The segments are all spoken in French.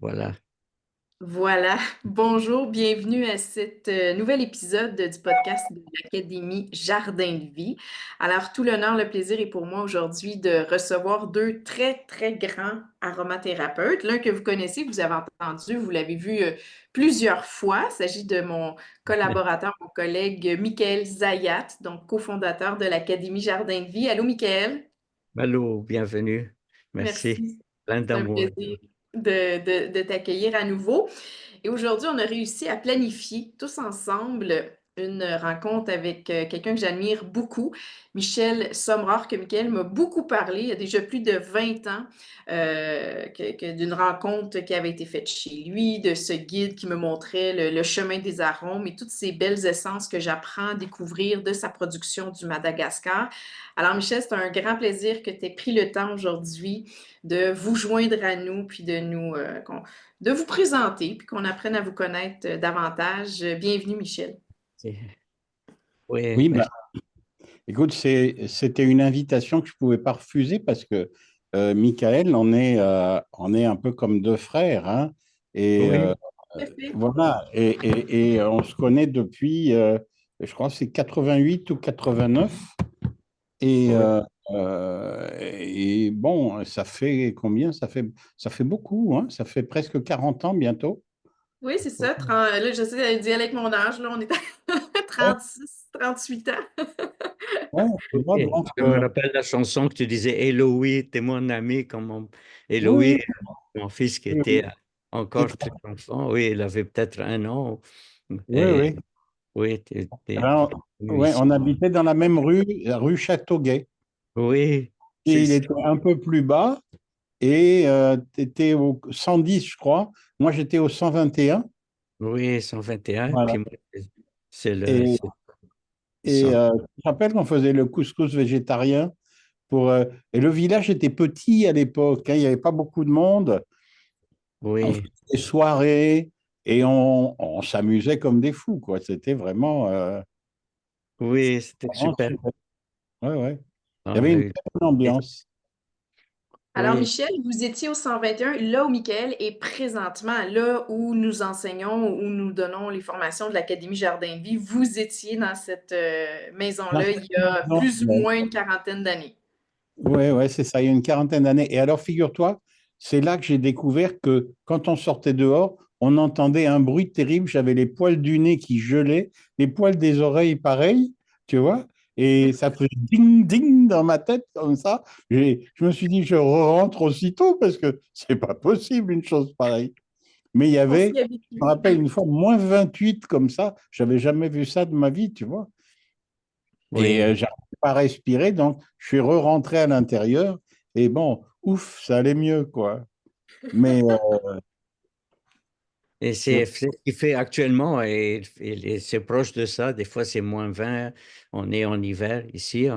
Voilà. Voilà, bonjour, bienvenue à cet nouvel épisode du podcast de l'Académie Jardin de Vie. Alors, tout l'honneur, le plaisir est pour moi aujourd'hui de recevoir deux très, très grands aromathérapeutes. L'un que vous connaissez, vous avez entendu, vous l'avez vu plusieurs fois. Il s'agit de mon collaborateur, mon collègue Michael Zayat, donc cofondateur de l'Académie Jardin de Vie. Allô, Michael? Allô, bienvenue. Merci. Merci, Plein c'est un d'amour. plaisir de t'accueillir à nouveau. Et aujourd'hui, on a réussi à planifier tous ensemble une rencontre avec quelqu'un que j'admire beaucoup, Michel Sommerard, que Michael m'a beaucoup parlé il y a déjà plus de 20 ans, d'une rencontre qui avait été faite chez lui, de ce guide qui me montrait le chemin des arômes et toutes ces belles essences que j'apprends à découvrir de sa production du Madagascar. Alors, Michel, c'est un grand plaisir que tu aies pris le temps aujourd'hui de vous joindre à nous, puis de vous présenter, puis qu'on apprenne à vous connaître davantage. Bienvenue, Michel. Oui, Oui, merci. bah, écoute, c'était une invitation que je ne pouvais pas refuser parce que Michael, on est un peu comme deux frères, hein, et Oui, Tout à fait. voilà, et on se connaît depuis, je crois que c'est 88 ou 89, et, oui, euh, et bon, ça fait combien? Ça fait beaucoup, hein, ça fait presque 40 ans bientôt. Oui, c'est ça. Là, j'essaie de dire avec mon âge. Là, on est à Ouais, 36, 38 ans. ouais, tu vois, oui. donc, Je me rappelle la chanson que tu disais, Eloï, t'es mon ami, comme Eloï, oui, mon fils qui oui, oui, était c'est encore ça. très enfant. Oui, il avait peut-être 1 an. Oui, Et oui. oui, Alors, venu ouais, ici. on habitait dans la même rue, la rue Châteauguay. Oui, Et c'est il ça. était un peu plus bas et tu étais au 110, je crois. Moi, j'étais au 121. Oui, 121. Voilà. Puis moi, c'est le Et, c'est et 100. je me rappelle qu'on faisait le couscous végétarien. Et le village était petit à l'époque, hein, il n'y avait pas beaucoup de monde. On faisait Oui, des soirées et on s'amusait comme des fous, quoi. C'était oui, c'était vraiment super. super. Ouais, ouais. Il y On avait a une eu. très bonne ambiance. Alors, Oui, Michel, vous étiez au 121, là où Michael est présentement, là où nous enseignons, où nous donnons les formations de l'Académie Jardin de Vie. Vous étiez dans cette Dans maison-là il cette y a maison, plus ou moins une quarantaine d'années. ouais, ouais, c'est ça, il y a une quarantaine d'années. Et alors, figure-toi, c'est là que j'ai découvert que quand on sortait dehors, on entendait un bruit terrible. J'avais les poils du nez qui gelaient, les poils des oreilles pareil, tu vois, et ça faisait ding, ding dans ma tête comme ça. Je me suis dit, je rentre aussitôt parce que c'est pas possible une chose pareille. Mais il y On avait, s'y je me habitue. rappelle une fois, -28 comme ça. J'avais jamais vu ça de ma vie, tu vois. Et oui. j'arrivais pas à respirer, donc je suis re-rentré à l'intérieur. Et bon, ouf, ça allait mieux, quoi. Mais Et c'est ce qu'il fait actuellement et c'est proche de ça. Des fois, c'est -20. On est en hiver ici.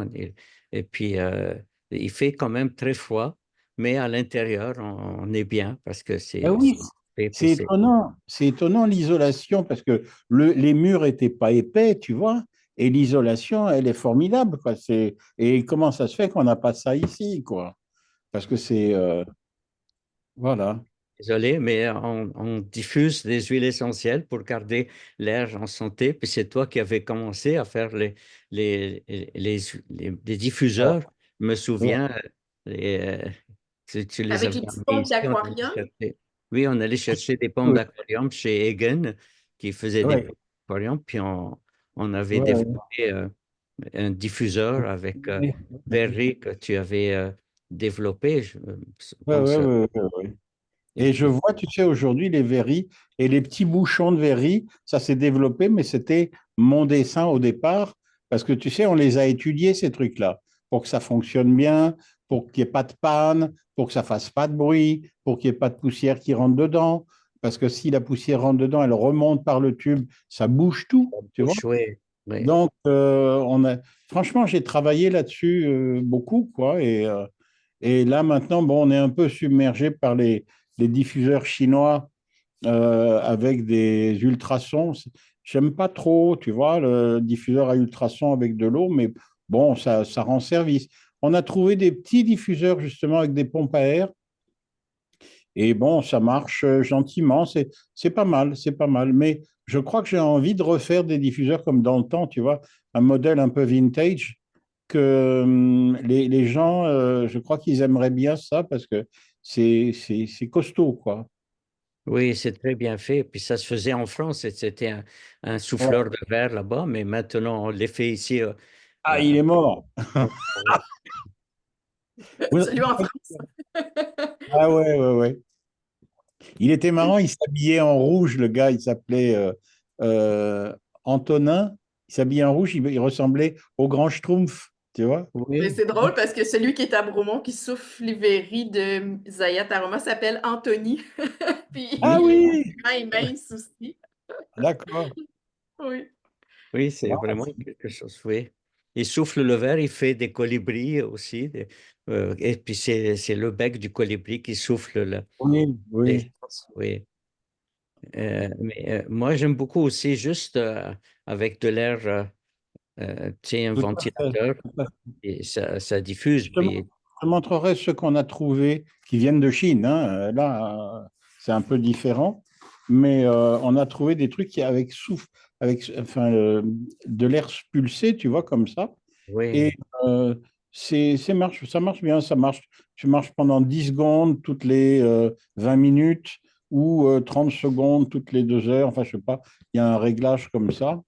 Et puis, il fait quand même très froid, mais à l'intérieur, on est bien parce que ben c'est oui, et puis c'est étonnant. C'est étonnant l'isolation parce que les murs étaient pas épais, tu vois. Et l'isolation, elle est formidable, quoi. Et comment ça se fait qu'on n'a pas ça ici, quoi? Parce que voilà. désolé, mais on diffuse des huiles essentielles pour garder l'air en santé. Puis c'est toi qui avais commencé à faire les, les, les, les Voilà. diffuseurs. Je me Ouais. souviens, les, tu les Avec avais les petites amenés pompes ici. d'aquarium. Oui, on allait chercher des pommes Oui. d'aquarium chez Egan qui faisait des Ouais. pommes d'aquarium. Puis on avait Ouais. développé un diffuseur avec Ouais. verrerie que tu avais développé, je Ouais, ouais, pense. ouais, ouais, ouais. Et Et je puis, vois, tu sais, aujourd'hui, les verris et les petits bouchons de verris, ça s'est développé, mais c'était mon dessin au départ, parce que tu sais, on les a étudiés, ces trucs-là, pour que ça fonctionne bien, pour qu'il n'y ait pas de panne, pour que ça fasse pas de bruit, pour qu'il n'y ait pas de poussière qui rentre dedans, parce que si la poussière rentre dedans, elle remonte par le tube, ça bouge tout, tu vois. oui, oui. Donc, franchement, j'ai travaillé là-dessus beaucoup, quoi, et là, maintenant, bon, on est un peu submergé par les diffuseurs chinois avec des ultrasons. J'aime pas trop, tu vois, le diffuseur à ultrasons avec de l'eau, mais bon, ça rend service. On a trouvé des petits diffuseurs justement avec des pompes à air Et bon, ça marche gentiment, c'est pas mal, c'est pas mal. Mais je crois que j'ai envie de refaire des diffuseurs comme dans le temps, tu vois, un modèle un peu vintage, que les gens, je crois qu'ils aimeraient bien ça parce que c'est costaud, quoi. Oui, c'est très bien fait. Puis ça se faisait en France, c'était un Ouais. souffleur de verre là-bas, mais maintenant on les fait ici. Ah, Euh, il est mort. Vous- Celui en France. Ah ouais, ouais, ouais. Il était marrant, il s'habillait en rouge, le gars, il s'appelait euh, Antonin. Il s'habillait en rouge, il ressemblait au grand Schtroumpf, tu vois? Mais oui, c'est drôle parce que celui qui est à Bromont, qui souffle les verries de Zayat Aroma, s'appelle Anthony. Puis Ah il est oui, grand et mince aussi. d'accord. Oui. oui, c'est Ah, vraiment quelque chose. Oui. Il souffle le verre, il fait des colibris aussi. Et puis c'est le bec du colibri qui souffle oui, oui. l'essence. Oui. Moi, j'aime beaucoup aussi juste avec de l'air, tu sais, un Tout à fait. ventilateur, Tout à fait. et ça diffuse. Je te, Puis, je te montrerai ceux qu'on a trouvés qui viennent de Chine, hein. Là, c'est un peu différent, mais on a trouvé des trucs qui avec souffle, avec enfin, de l'air pulsé, tu vois, comme ça. Et oui, euh, ça marche bien, ça marche. Tu marches pendant 10 secondes toutes les 20 minutes ou 30 secondes toutes les 2 heures. Enfin, je sais pas, il y a un réglage comme ça.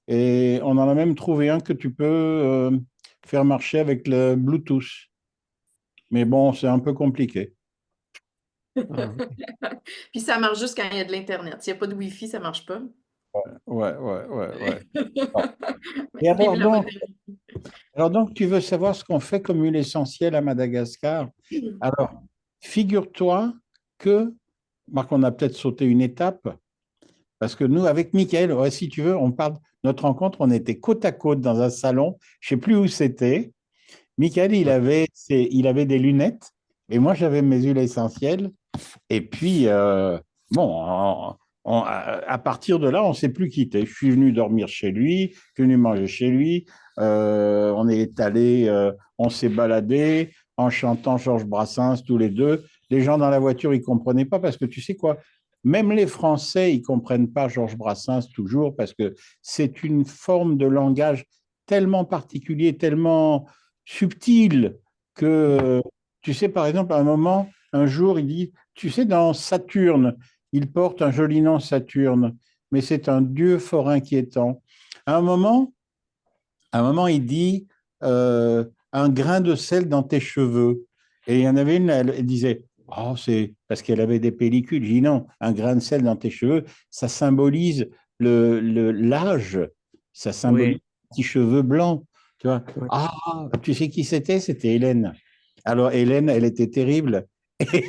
Et on en a même trouvé un que tu peux faire marcher avec le Bluetooth. Mais bon, c'est un peu compliqué. ah, Puis ça marche juste quand il y a de l'Internet. S'il n'y a pas de Wi-Fi, ça ne marche pas. Ouais, ouais, ouais, ouais. Bon. Mais Et vive la modernité. alors donc, tu veux savoir ce qu'on fait comme huile essentielle à Madagascar? Alors, figure-toi que, Marc, on a peut-être sauté une étape, parce que nous, avec Mickaël, ouais, si tu veux, on parle de notre rencontre, on était côte à côte dans un salon, je ne sais plus où c'était. Mickaël, il avait des lunettes, et moi, j'avais mes huiles essentielles. Et puis, bon, à partir de là, on ne s'est plus quitté. Je suis venu dormir chez lui, je suis venu manger chez lui. On est allé, on s'est baladé en chantant Georges Brassens tous les deux. Les gens dans la voiture, ils ne comprenaient pas parce que tu sais quoi, même les Français, ils ne comprennent pas Georges Brassens toujours parce que c'est une forme de langage tellement particulier, tellement subtil que, tu sais, par exemple, à un moment, un jour, il dit, tu sais, dans Saturne, il porte un joli nom, Saturne, mais c'est un dieu fort inquiétant. À un moment, à un moment il dit un grain de sel dans tes cheveux. Et il y en avait une, elle disait, oh, c'est parce qu'elle avait des pellicules. Je dis non, un grain de sel dans tes cheveux, ça symbolise l'âge, ça symbolise oui, les petits cheveux blancs. Tu vois, oui. ah, tu sais qui c'était? C'était Hélène. Alors Hélène, elle était terrible. Et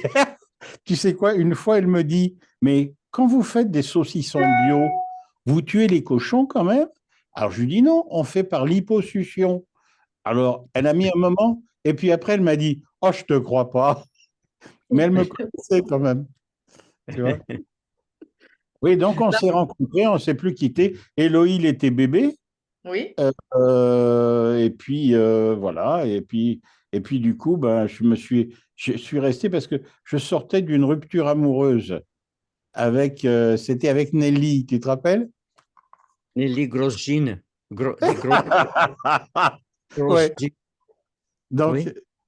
tu sais quoi, une fois, elle me dit, mais quand vous faites des saucissons bio, vous tuez les cochons quand même? Alors je lui dis non, on fait par liposuction. Alors elle a mis un moment, et puis après elle m'a dit, oh, je te crois pas. Mais elle me connaissait quand même, tu vois. Oui, donc on s'est rencontrés, on s'est plus quittés. Eloï, il était bébé, Oui. et puis voilà, et puis du coup, ben, je suis resté parce que je sortais d'une rupture amoureuse c'était avec Nelly, tu te rappelles? Les grosses jeans, les grosses Ouais. jeans, Donc, oui.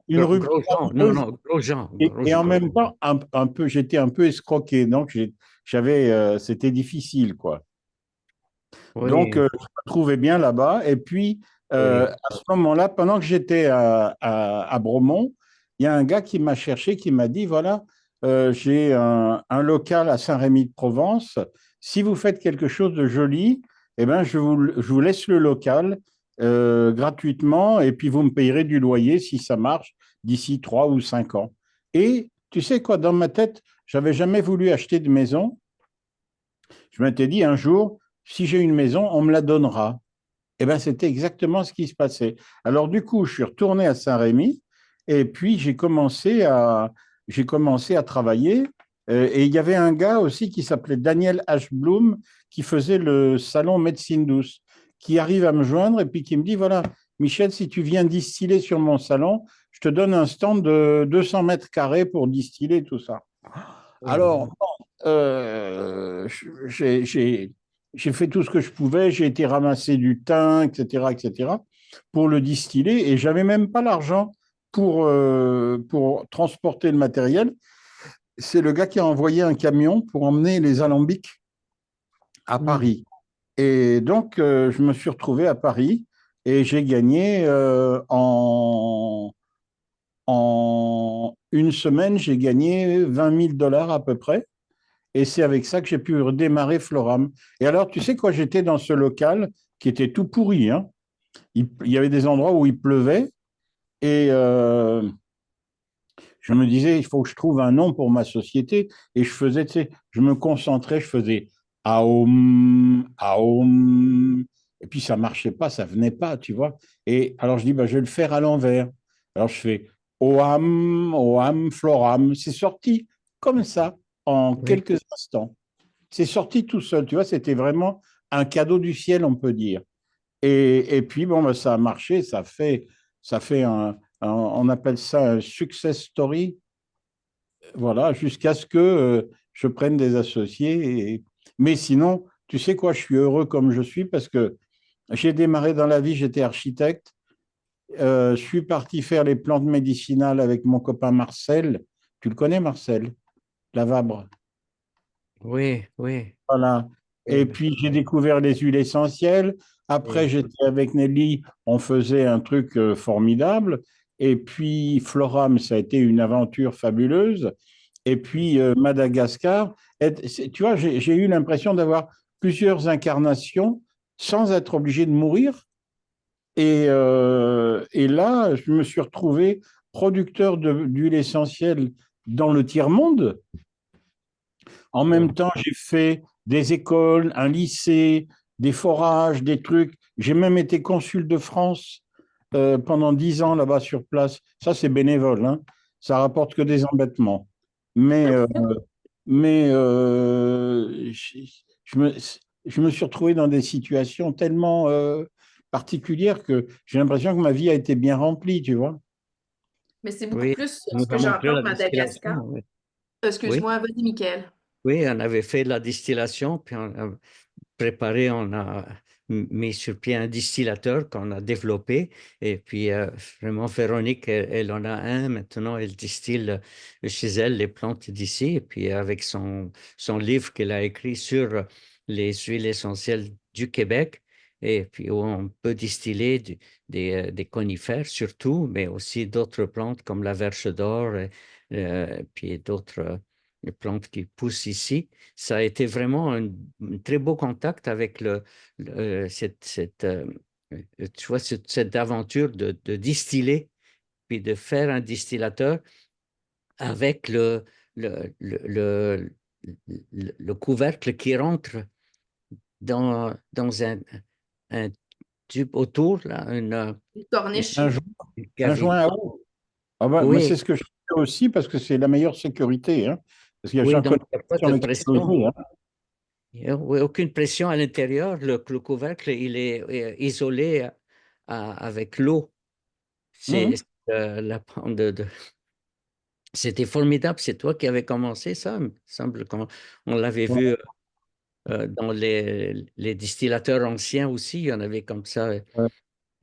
une rupture Gros Jean, non, amoureuse non, gros Jean, et en même temps, un peu, j'étais un peu escroqué. Donc, c'était difficile, quoi. Donc, oui, je me trouvais bien là-bas. Et puis, oui. à ce moment-là, pendant que j'étais à Bromont, il y a un gars qui m'a cherché, qui m'a dit, voilà, j'ai un local à Saint-Rémy-de-Provence. Si vous faites quelque chose de joli, eh ben, je vous laisse le local gratuitement et puis vous me payerez du loyer si ça marche d'ici 3 ou 5 ans. Et tu sais quoi, dans ma tête, j'avais jamais voulu acheter de maison. Je m'étais dit un jour, si j'ai une maison, on me la donnera. Eh bien, c'était exactement ce qui se passait. Alors, du coup, je suis retourné à Saint-Rémy et puis j'ai commencé à travailler. Et il y avait un gars aussi qui s'appelait Daniel H. Bloom qui faisait le salon Médecine Douce, qui arrive à me joindre et puis qui me dit, voilà, Michel, si tu viens distiller sur mon salon, je te donne un stand de 200 mètres carrés pour distiller tout ça. Alors, j'ai fait tout ce que je pouvais, j'ai été ramasser du thym, etc., pour le distiller, et j'avais même pas l'argent pour transporter le matériel. C'est le gars qui a envoyé un camion pour emmener les alambics à Mm. Paris. Et donc, je me suis retrouvé à Paris et j'ai gagné en une semaine, j'ai gagné 20 000 $ à peu près. Et c'est avec ça que j'ai pu redémarrer Floram. Et alors, tu sais quoi, j'étais dans ce local qui était tout pourri, hein. Il y avait des endroits où il pleuvait et je me disais, il faut que je trouve un nom pour ma société. Et je faisais, tu sais, je me concentrais, je faisais Aum, Aum. Et puis ça marchait pas, ça venait pas, tu vois. Et alors je dis, bah, je vais le faire à l'envers. Alors je fais Oam, Oam, Floram. C'est sorti comme ça en Oui. quelques instants. C'est sorti tout seul, tu vois. C'était vraiment un cadeau du ciel, on peut dire. Et puis, bon, bah, ça a marché, ça fait on appelle ça un success story, voilà, jusqu'à ce que je prenne des associés. Mais sinon, tu sais quoi, je suis heureux comme je suis parce que j'ai démarré dans la vie, j'étais architecte. Je suis parti faire les plantes médicinales avec mon copain Marcel. Tu le connais, Marcel Lavabre? Oui, oui. Voilà. Oui, Et puis, j'ai découvert les huiles essentielles. Après, oui. j'étais avec Nelly, on faisait un truc formidable. Et puis, Floram, ça a été une aventure fabuleuse. Et puis, Madagascar, tu vois, j'ai eu l'impression d'avoir plusieurs incarnations sans être obligé de mourir. Et là, je me suis retrouvé producteur d'huile essentielle dans le tiers-monde. En même temps, j'ai fait des écoles, un lycée, des forages, des trucs. J'ai même été consul de France pendant 10 ans là-bas sur place. Ça, c'est bénévole, hein. Ça rapporte que des embêtements. Mais, euh, mais je me, je me suis retrouvé dans des situations tellement particulières que j'ai l'impression que ma vie a été bien remplie, tu vois. Mais c'est beaucoup Oui, plus on ce nous que a montré j'entends de la Madagascar. distillation. Oui, oui, Excuse-moi, vas-y, Mickaël. oui, on avait fait la distillation, puis on a préparé, on a mis sur pied un distillateur qu'on a développé. Et puis, vraiment, Véronique, elle en a un. Maintenant, elle distille chez elle les plantes d'ici. Et puis, avec son livre qu'elle a écrit sur les huiles essentielles du Québec. Et puis, où on peut distiller des conifères surtout, mais aussi d'autres plantes comme la verche d'or, puis d'autres plantes qui poussent ici. Ça a été vraiment un très beau contact avec tu vois, cette aventure de distiller, puis de faire un distillateur avec le couvercle qui rentre dans un tube autour, là, Les Un, corniches. jo- une un joint à cavité. eau. Ah bah, moi, Oui, c'est ce que je fais aussi parce que c'est la meilleure sécurité, hein. Parce que oui, j'en donc connais il n'y a pas qui de ont pression. explosé, hein. Il n'y a oui, aucune pression à l'intérieur. Le couvercle, il est isolé avec l'eau. C'est Mhm. la pente C'était formidable. C'est toi qui avais commencé ça. Il me semble qu'on on l'avait Ouais, vu dans les distillateurs anciens aussi. Il y en avait comme ça. ouais.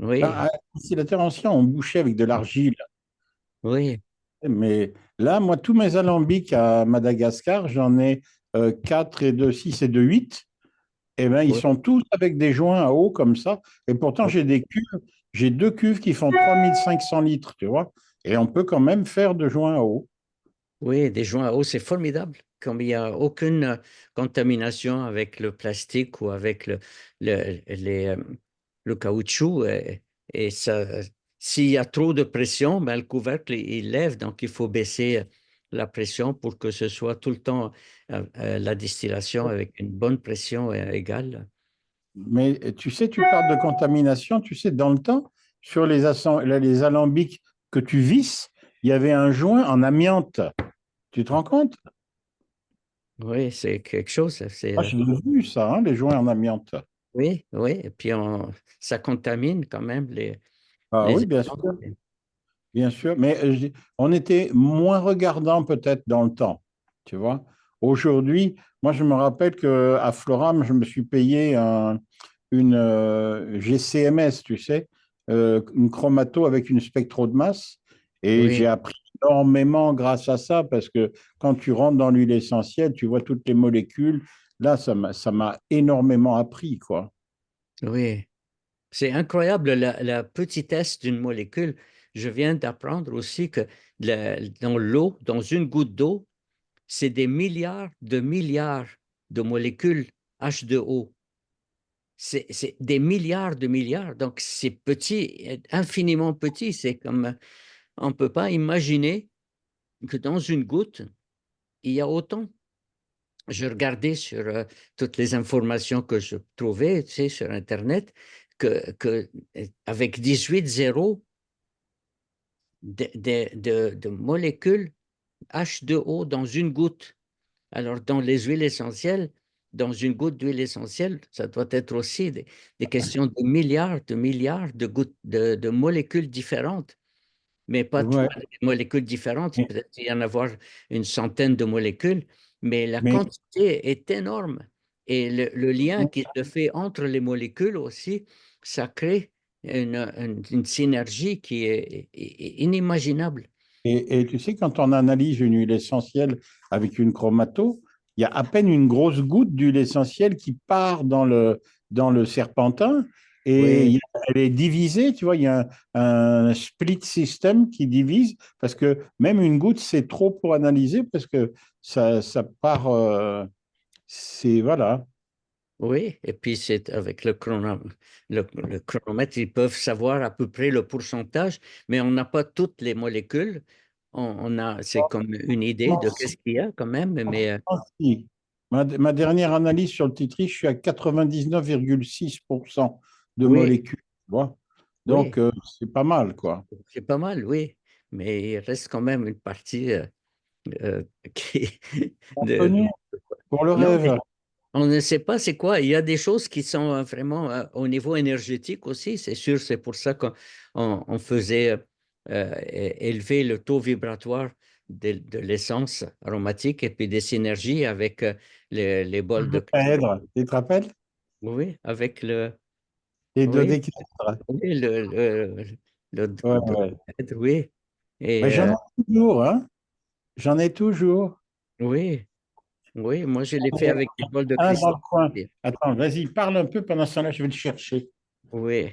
Oui, Ben, ici, la terre ancienne, on bouchait avec de l'argile. oui, Mais là, moi, tous mes alambics à Madagascar, j'en ai 4 et 2, 6 et 2, 8. Eh ben, ils oui, sont tous avec des joints à eau comme ça. Et pourtant, oui. j'ai deux cuves qui font 3 500 litres, tu vois. Et on peut quand même faire de joints à eau. Oui, des joints à eau, c'est formidable. Comme il n'y a aucune contamination avec le plastique ou avec le caoutchouc. Et ça, s'il y a trop de pression, ben, le couvercle, il lève. Donc, il faut baisser la pression pour que ce soit tout le temps la distillation avec une bonne pression égale. Mais tu sais, tu parles de contamination. Tu sais, dans le temps, sur les alambics que tu visses, il y avait un joint en amiante. Tu te rends compte? Oui, c'est quelque chose. C'est, Ah, je l'ai vu, ça, hein, les joints en amiante. oui, oui. Et puis, ça contamine quand même Ah les oui, bien sûr. aliments. Bien sûr, mais on était moins regardant peut-être dans le temps. tu vois. Aujourd'hui, moi, je me rappelle qu'à Floram, je me suis payé une GCMS, tu sais, une chromato avec une spectro de masse. Et j'ai Oui, appris énormément grâce à ça, parce que quand tu rentres dans l'huile essentielle, tu vois toutes les molécules. Là, ça m'a énormément appris, quoi. oui. C'est incroyable la petitesse d'une molécule. Je viens d'apprendre aussi que dans l'eau, dans une goutte d'eau, c'est des milliards de molécules H2O. C'est des milliards de milliards. Donc, c'est petit, infiniment petit. C'est comme, on ne peut pas imaginer que dans une goutte, il y a autant. Je regardais sur toutes les informations que je trouvais, tu sais, sur Internet, avec 18 zéros de molécules H2O dans une goutte. Alors, dans les huiles essentielles, dans une goutte d'huile essentielle, ça doit être aussi des questions de milliards de gouttes, de molécules différentes, mais pas toutes Ouais. les molécules différentes. Mais, Peut-être qu'il y en a avoir une centaine de molécules, mais la mais quantité est énorme. Et le lien qui se fait entre les molécules aussi, ça crée une synergie qui est inimaginable. Et tu sais, quand on analyse une huile essentielle avec une chromato, il y a à peine une grosse goutte d'huile essentielle qui part dans le serpentin et Oui, elle est divisée, tu vois, il y a un split system qui divise parce que même une goutte, c'est trop pour analyser parce que ça part, c'est, voilà. oui. Et puis, c'est avec le chronomètre, ils peuvent savoir à peu près le pourcentage, mais on n'a pas toutes les molécules. C'est comme une idée de qu'est-ce qu'il y a quand même, mais Si. Ma dernière analyse sur le titri, je suis à 99,6% de oui, molécules. Tu vois. oui, Donc, c'est pas mal, quoi. c'est pas mal, oui. Mais il reste quand même une partie euh, qui, de, Anthony, pour le non, rêve. on ne sait pas c'est quoi. Il y a des choses qui sont vraiment au niveau énergétique aussi, c'est sûr. C'est pour ça qu'on faisait élever le taux vibratoire de l'essence aromatique et puis des synergies avec les bols de cristal. Tétraèdre, tu te rappelles? Oui, avec Les oui, dodécaèdres. oui, le Ouais, ouais. oui. Et Mais j'en ai toujours, hein. J'en ai toujours. oui, oui, moi je l'ai fait avec des bols de Un dans cristal. le coin. Attends, vas-y, parle un peu pendant ce temps-là, je vais le chercher. Oui,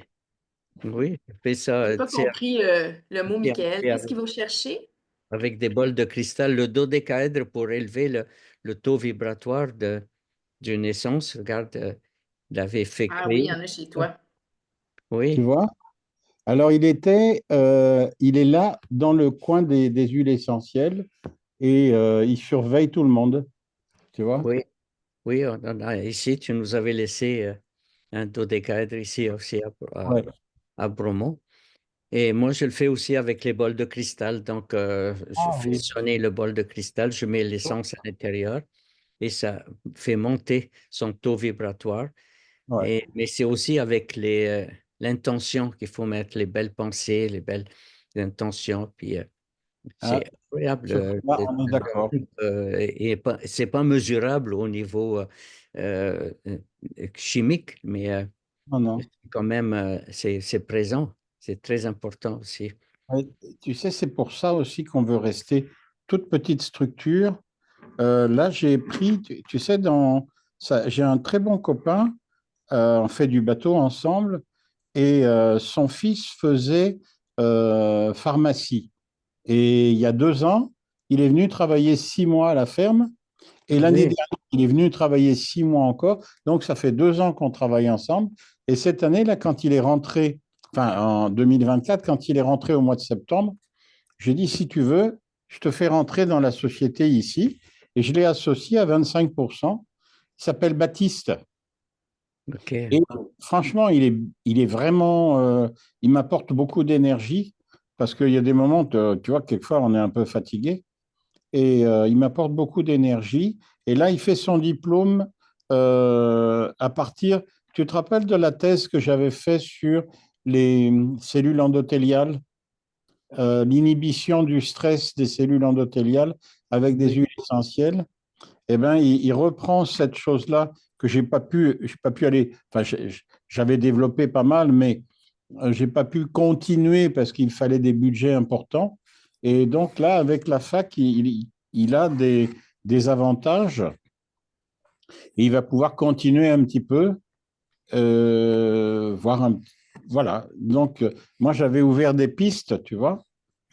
oui, je fais ça, J'ai tu pas sais, compris le mot, Michael. Qu'est-ce qu'il va chercher? avec des bols de cristal, le dodécaèdre pour élever le taux vibratoire d'une essence. Regarde, il avait fait Ah oui, il créer. y en a chez toi. Tu Oui, vois? Alors, il est là dans le coin des huiles essentielles et il surveille tout le monde, tu vois? oui, oui. Ici, tu nous avais laissé un dodécaèdre ici aussi Ouais. à Bromont. Et moi, je le fais aussi avec les bols de cristal. Donc, je Ah fais oui. sonner le bol de cristal, je mets l'essence à l'intérieur et ça fait monter son taux vibratoire. Ouais. Mais c'est aussi avec l'intention qu'il faut mettre les belles pensées, les belles intentions. Puis Ah, c'est incroyable. sur là, on est d'accord. Et c'est pas mesurable au niveau chimique, mais Non, non. quand même, c'est présent. C'est très important aussi. Ouais, tu sais, c'est pour ça aussi qu'on veut rester toute petite structure. Là, j'ai pris, tu sais, dans ça, j'ai un très bon copain, on fait du bateau ensemble, et son fils faisait pharmacie. Et il y a 2 ans, il est venu travailler 6 mois à la ferme. Et Ah l'année oui, dernière, il est venu travailler 6 mois encore. Donc, ça fait 2 ans qu'on travaille ensemble. Et cette année, là, quand il est rentré, enfin, en 2024, quand il est rentré au mois de septembre, j'ai dit, si tu veux, je te fais rentrer dans la société ici. Et je l'ai associé à 25%. Il s'appelle Baptiste. ok. Et franchement, il est vraiment, il m'apporte beaucoup d'énergie parce qu'il y a des moments, tu vois, quelquefois, on est un peu fatigué et il m'apporte beaucoup d'énergie. Et là, il fait son diplôme à partir. Tu te rappelles de la thèse que j'avais faite sur les cellules endothéliales, l'inhibition du stress des cellules endothéliales avec des Oui. huiles essentielles, eh ben, il reprend cette chose-là que j'ai pas pu aller. Enfin, j'avais développé pas mal, mais j'ai pas pu continuer parce qu'il fallait des budgets importants. Et donc là, avec la fac, il a des avantages et il va pouvoir continuer un petit peu, voir un. Voilà. Donc, moi, j'avais ouvert des pistes, tu vois.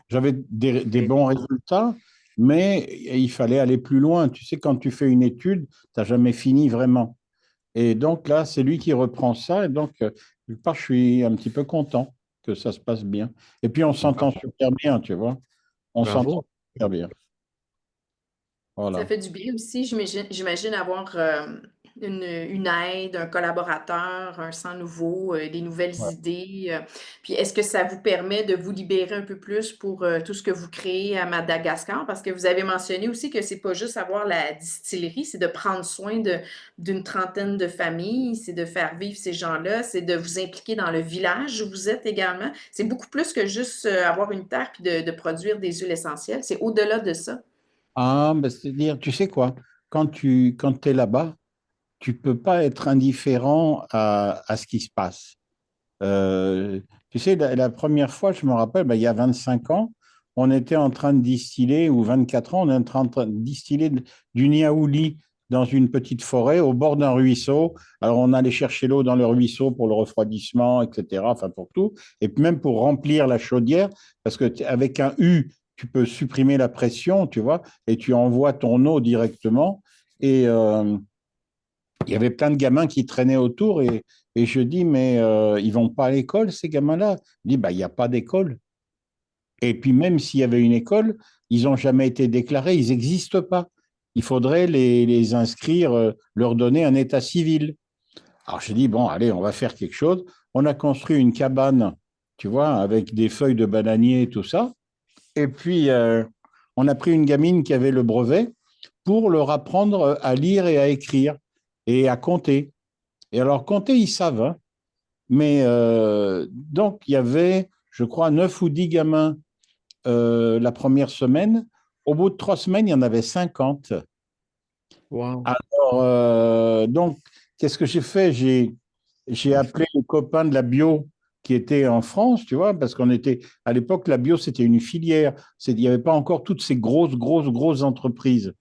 J'avais des Et- bons résultats, mais il fallait aller plus loin. Tu sais, quand tu fais une étude, tu n'as jamais fini vraiment. Et donc là, c'est lui qui reprend ça. Et donc, quelque part, je suis un petit peu content que ça se passe bien. Et puis, on s'entend Bravo. super bien, tu vois. On s'entend Bravo. super bien. Ça Voilà. fait du bien aussi, j'imagine avoir une aide, un collaborateur, un sang nouveau, des nouvelles Ouais. idées. Puis est-ce que ça vous permet de vous libérer un peu plus pour tout ce que vous créez à Madagascar? Parce que vous avez mentionné aussi que c'est pas juste avoir la distillerie, c'est de prendre soin d'une trentaine de familles, c'est de faire vivre ces gens-là, c'est de vous impliquer dans le village où vous êtes également. C'est beaucoup plus que juste avoir une terre puis de produire des huiles essentielles. C'est au-delà de ça. Ah, ben, c'est-à-dire, tu sais quoi, quand es là-bas, tu peux pas être indifférent à ce qui se passe. Euh, Tu sais, la première fois, je me rappelle, ben, il y a 25 ans, on était en train de distiller, ou 24 ans, on est en train de distiller du niaouli dans une petite forêt au bord d'un ruisseau. Alors, on allait chercher l'eau dans le ruisseau pour le refroidissement, etc., enfin pour tout, et puis même pour remplir la chaudière, parce que avec un U, tu peux supprimer la pression, tu vois, et tu envoies ton eau directement. Et il y avait plein de gamins qui traînaient autour et je dis, mais ils vont pas à l'école, ces gamins-là? Il dit, bah, il n'y a pas d'école. Et puis même s'il y avait une école, ils n'ont jamais été déclarés, ils n'existent pas. Il faudrait les inscrire, leur donner un état civil. Alors je dis, bon, allez, on va faire quelque chose. On a construit une cabane, tu vois, avec des feuilles de bananier et tout ça. Et puis, on a pris une gamine qui avait le brevet pour leur apprendre à lire et à écrire et à compter. Et alors, compter, ils savent, hein. Mais donc, il y avait, je crois, 9 ou 10 gamins la première semaine. Au bout de 3 semaines, il y en avait 50. Wow. Alors, donc, qu'est-ce que j'ai fait? J'ai appelé les copains de la bio qui étaient en France, tu vois, parce qu'on était, à l'époque, la bio, c'était une filière. Il n'y avait pas encore toutes ces grosses entreprises.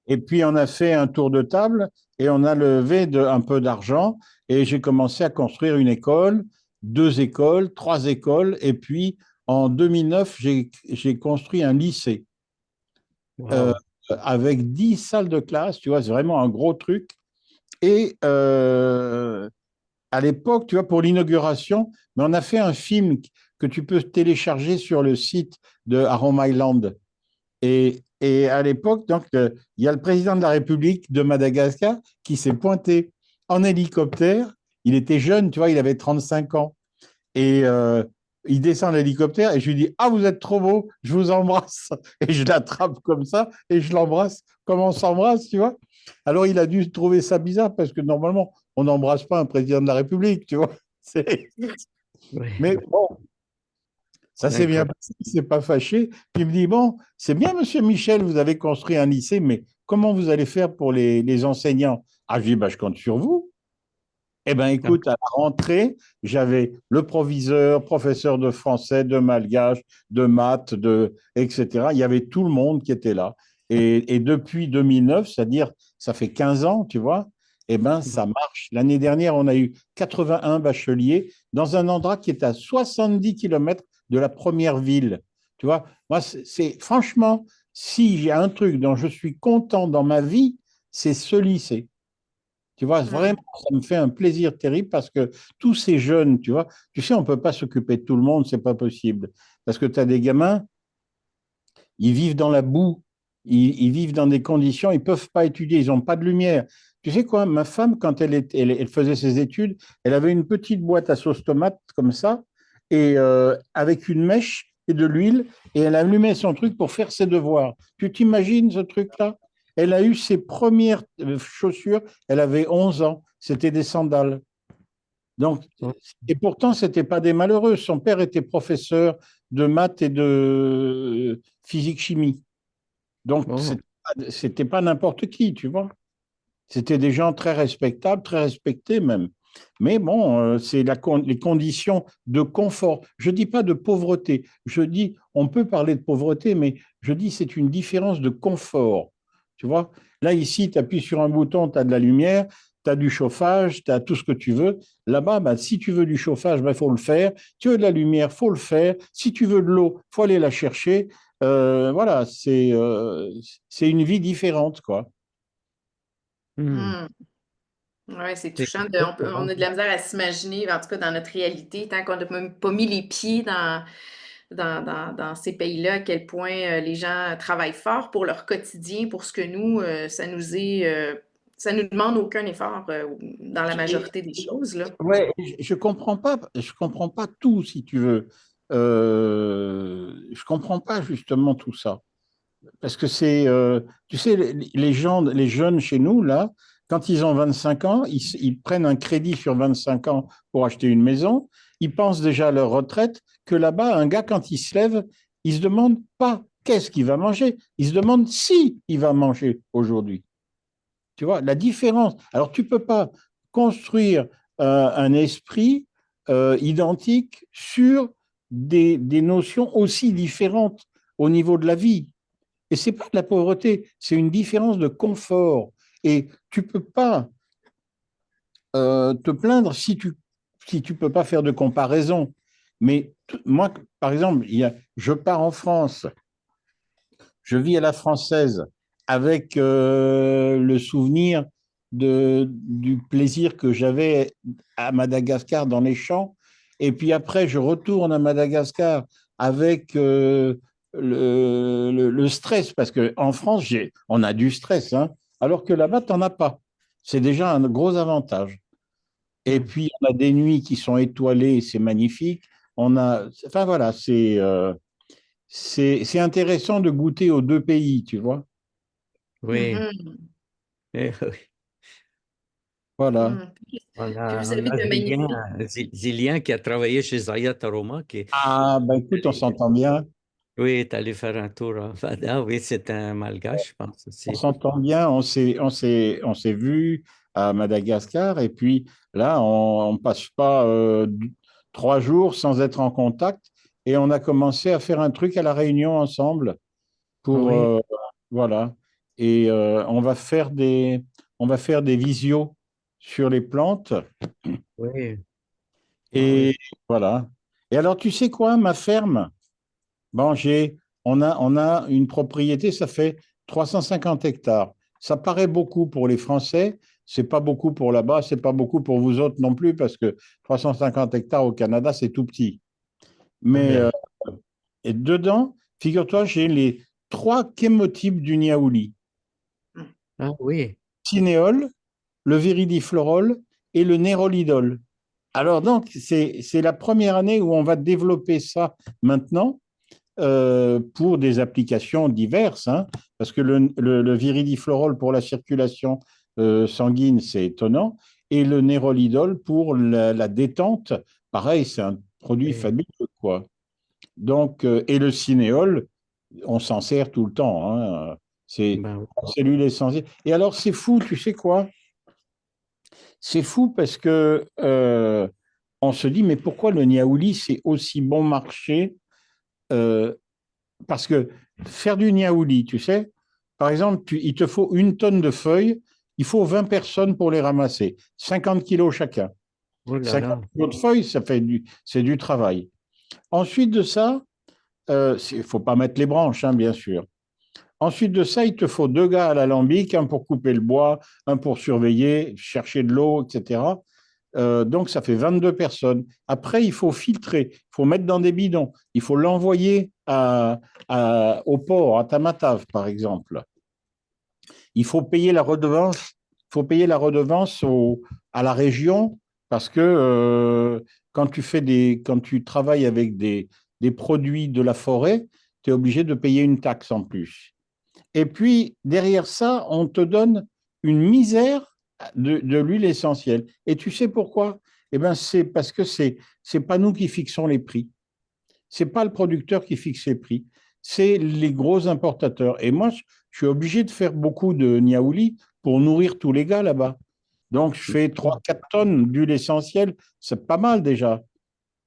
Et puis, on a fait un tour de table et on a levé un peu d'argent et j'ai commencé à construire une école, 2 écoles, 3 écoles. Et puis, en 2009, j'ai construit un lycée euh, Wow. avec 10 salles de classe. Tu vois, c'est vraiment un gros truc. Et à l'époque, tu vois, pour l'inauguration, mais on a fait un film que tu peux télécharger sur le site de Aroma Island. Et à l'époque, donc, il y a le président de la République de Madagascar qui s'est pointé en hélicoptère. Il était jeune, tu vois, il avait 35 ans. Et il descend de l'hélicoptère et je lui dis, ah, vous êtes trop beau, je vous embrasse. Et je l'attrape comme ça et je l'embrasse comme on s'embrasse, tu vois. Alors, il a dû trouver ça bizarre parce que normalement, on n'embrasse pas un président de la République, tu vois. Oui. Mais bon, ça s'est bien Incroyable. passé, il ne s'est pas fâché. Puis il me dit, bon, c'est bien, monsieur Michel, vous avez construit un lycée, mais comment vous allez faire pour les enseignants? Ah, je dis, bah, je compte sur vous. Eh bien, écoute, à la rentrée, j'avais le proviseur, professeur de français, de malgache, de maths, etc. Il y avait tout le monde qui était là. Et depuis 2009, c'est-à-dire, ça fait 15 ans, tu vois, eh bien, ça marche. L'année dernière, on a eu 81 bacheliers dans un endroit qui est à 70 kilomètres de la première ville. Tu vois, moi, franchement, si j'ai un truc dont je suis content dans ma vie, c'est ce lycée. Tu vois, vraiment, ça me fait un plaisir terrible parce que tous ces jeunes, tu vois, tu sais, on ne peut pas s'occuper de tout le monde, c'est pas possible. Parce que tu as des gamins, ils vivent dans la boue, ils vivent dans des conditions, ils ne peuvent pas étudier, ils n'ont pas de lumière. Tu sais quoi, ma femme, quand elle faisait ses études, elle avait une petite boîte à sauce tomate comme ça, et avec une mèche et de l'huile, et elle allumait son truc pour faire ses devoirs. Tu t'imagines ce truc-là? Elle a eu ses premières chaussures, elle avait 11 ans, c'était des sandales. Donc, et pourtant, ce n'était pas des malheureux. Son père était professeur de maths et de physique-chimie. Donc, Oh, c'était pas n'importe qui, tu vois. C'était des gens très respectables, très respectés même. Mais bon, c'est les conditions de confort. Je dis pas de pauvreté. Je dis, on peut parler de pauvreté, mais je dis c'est une différence de confort. Tu vois, là, ici, tu appuies sur un bouton, tu as de la lumière, tu as du chauffage, tu as tout ce que tu veux. Là-bas, bah, si tu veux du chauffage, il faut le faire. Tu veux de la lumière, faut le faire. Si tu veux de l'eau, faut aller la chercher. Voilà, c'est une vie différente, quoi. hmm. Hmm. Ouais, c'est C'est touchant. On exactement. a de la misère à s'imaginer, en tout cas dans notre réalité, tant qu'on n'a même pas mis les pieds dans ces pays-là, à quel point les gens travaillent fort pour leur quotidien, pour ce que nous, ça nous demande aucun effort dans la Et, majorité des choses, là. ouais, je comprends pas tout, si tu veux. Je comprends pas justement tout ça. Parce que tu sais, les gens, les jeunes chez nous, là, quand ils ont 25 ans, ils prennent un crédit sur 25 ans pour acheter une maison. Ils pensent déjà à leur retraite, que là-bas, un gars, quand il se lève, il se demande pas qu'est-ce qu'il va manger. Il se demande si il va manger aujourd'hui. Tu vois, la différence. Alors, tu ne peux pas construire un esprit identique sur des notions aussi différentes au niveau de la vie. Et ce n'est pas de la pauvreté, c'est une différence de confort. Et tu ne peux pas te plaindre si tu peux pas faire de comparaison. Mais moi, par exemple, je pars en France, je vis à la française avec le souvenir du plaisir que j'avais à Madagascar dans les champs. Et puis après, je retourne à Madagascar avec le stress, parce qu'en France, on a du stress, hein, alors que là-bas, tu n'en as pas. C'est déjà un gros avantage. Et Hmm. puis, on a des nuits qui sont étoilées, c'est magnifique. Enfin voilà, c'est intéressant de goûter aux deux pays, tu vois. Oui. Mhm. Oui. Voilà. Mhm. Puis Voilà, vous on avez a de magnifiques. Zillian qui a travaillé chez Zayat Aroma, Ah, ben écoute, on s'entend bien. oui, est allé faire un tour. Ah oui, c'est un malgache, je pense On aussi. s'entend bien. On s'est vu à Madagascar. Et puis là, on passe pas 3 jours sans être en contact. Et on a commencé à faire un truc à La Réunion ensemble Ah pour, oui, voilà. Et on va faire des visios sur les plantes. oui, ah Et oui, voilà. Et alors, tu sais quoi, ma ferme? Bon, on a une propriété, ça fait 350 hectares. Ça paraît beaucoup pour les Français, c'est pas beaucoup pour là-bas, c'est pas beaucoup pour vous autres non plus, parce que 350 hectares au Canada, c'est tout petit. Mais oui. et dedans, figure-toi, j'ai les trois chémotypes du niaouli. Ah oui, Cinéole, le viridiflorol et le nérolidol. Alors donc, c'est la première année où on va développer ça maintenant pour des applications diverses, hein, parce que le viridiflorol pour la circulation sanguine, c'est étonnant, et le nérolidol pour la détente, pareil, c'est un produit oui. fabuleux, quoi. Donc, et le cinéole, on s'en sert tout le temps, hein, c'est Ben oui. une cellule essentielle. Et alors, c'est fou, tu sais quoi? C'est fou parce que on se dit, mais pourquoi le niaouli, c'est aussi bon marché euh, parce que faire du niaouli, tu sais, par exemple, il te faut 1 tonne de feuilles, il faut 20 personnes pour les ramasser, 50 kilos chacun. Oh là 50 là, kilos de feuilles, c'est du travail. Ensuite de ça, il ne faut pas mettre les branches, hein, bien sûr. Ensuite de ça, il te faut 2 gars à l'alambic, un pour couper le bois, un pour surveiller, chercher de l'eau, etc. Donc, ça fait 22 personnes. Après, il faut filtrer, il faut mettre dans des bidons, il faut l'envoyer au port, à Tamatave, par exemple. Il faut payer la redevance, à la région parce que quand tu travailles avec des produits de la forêt, tu es obligé de payer une taxe en plus. Et puis, derrière ça, on te donne une misère de l'huile essentielle. Et tu sais pourquoi? Eh bien, c'est parce que c'est pas nous qui fixons les prix. C'est pas le producteur qui fixe les prix. c'est les gros importateurs. Et moi, je suis obligé de faire beaucoup de niaouli pour nourrir tous les gars là-bas. Donc, je fais 3 4 tonnes d'huile essentielle. C'est pas mal déjà,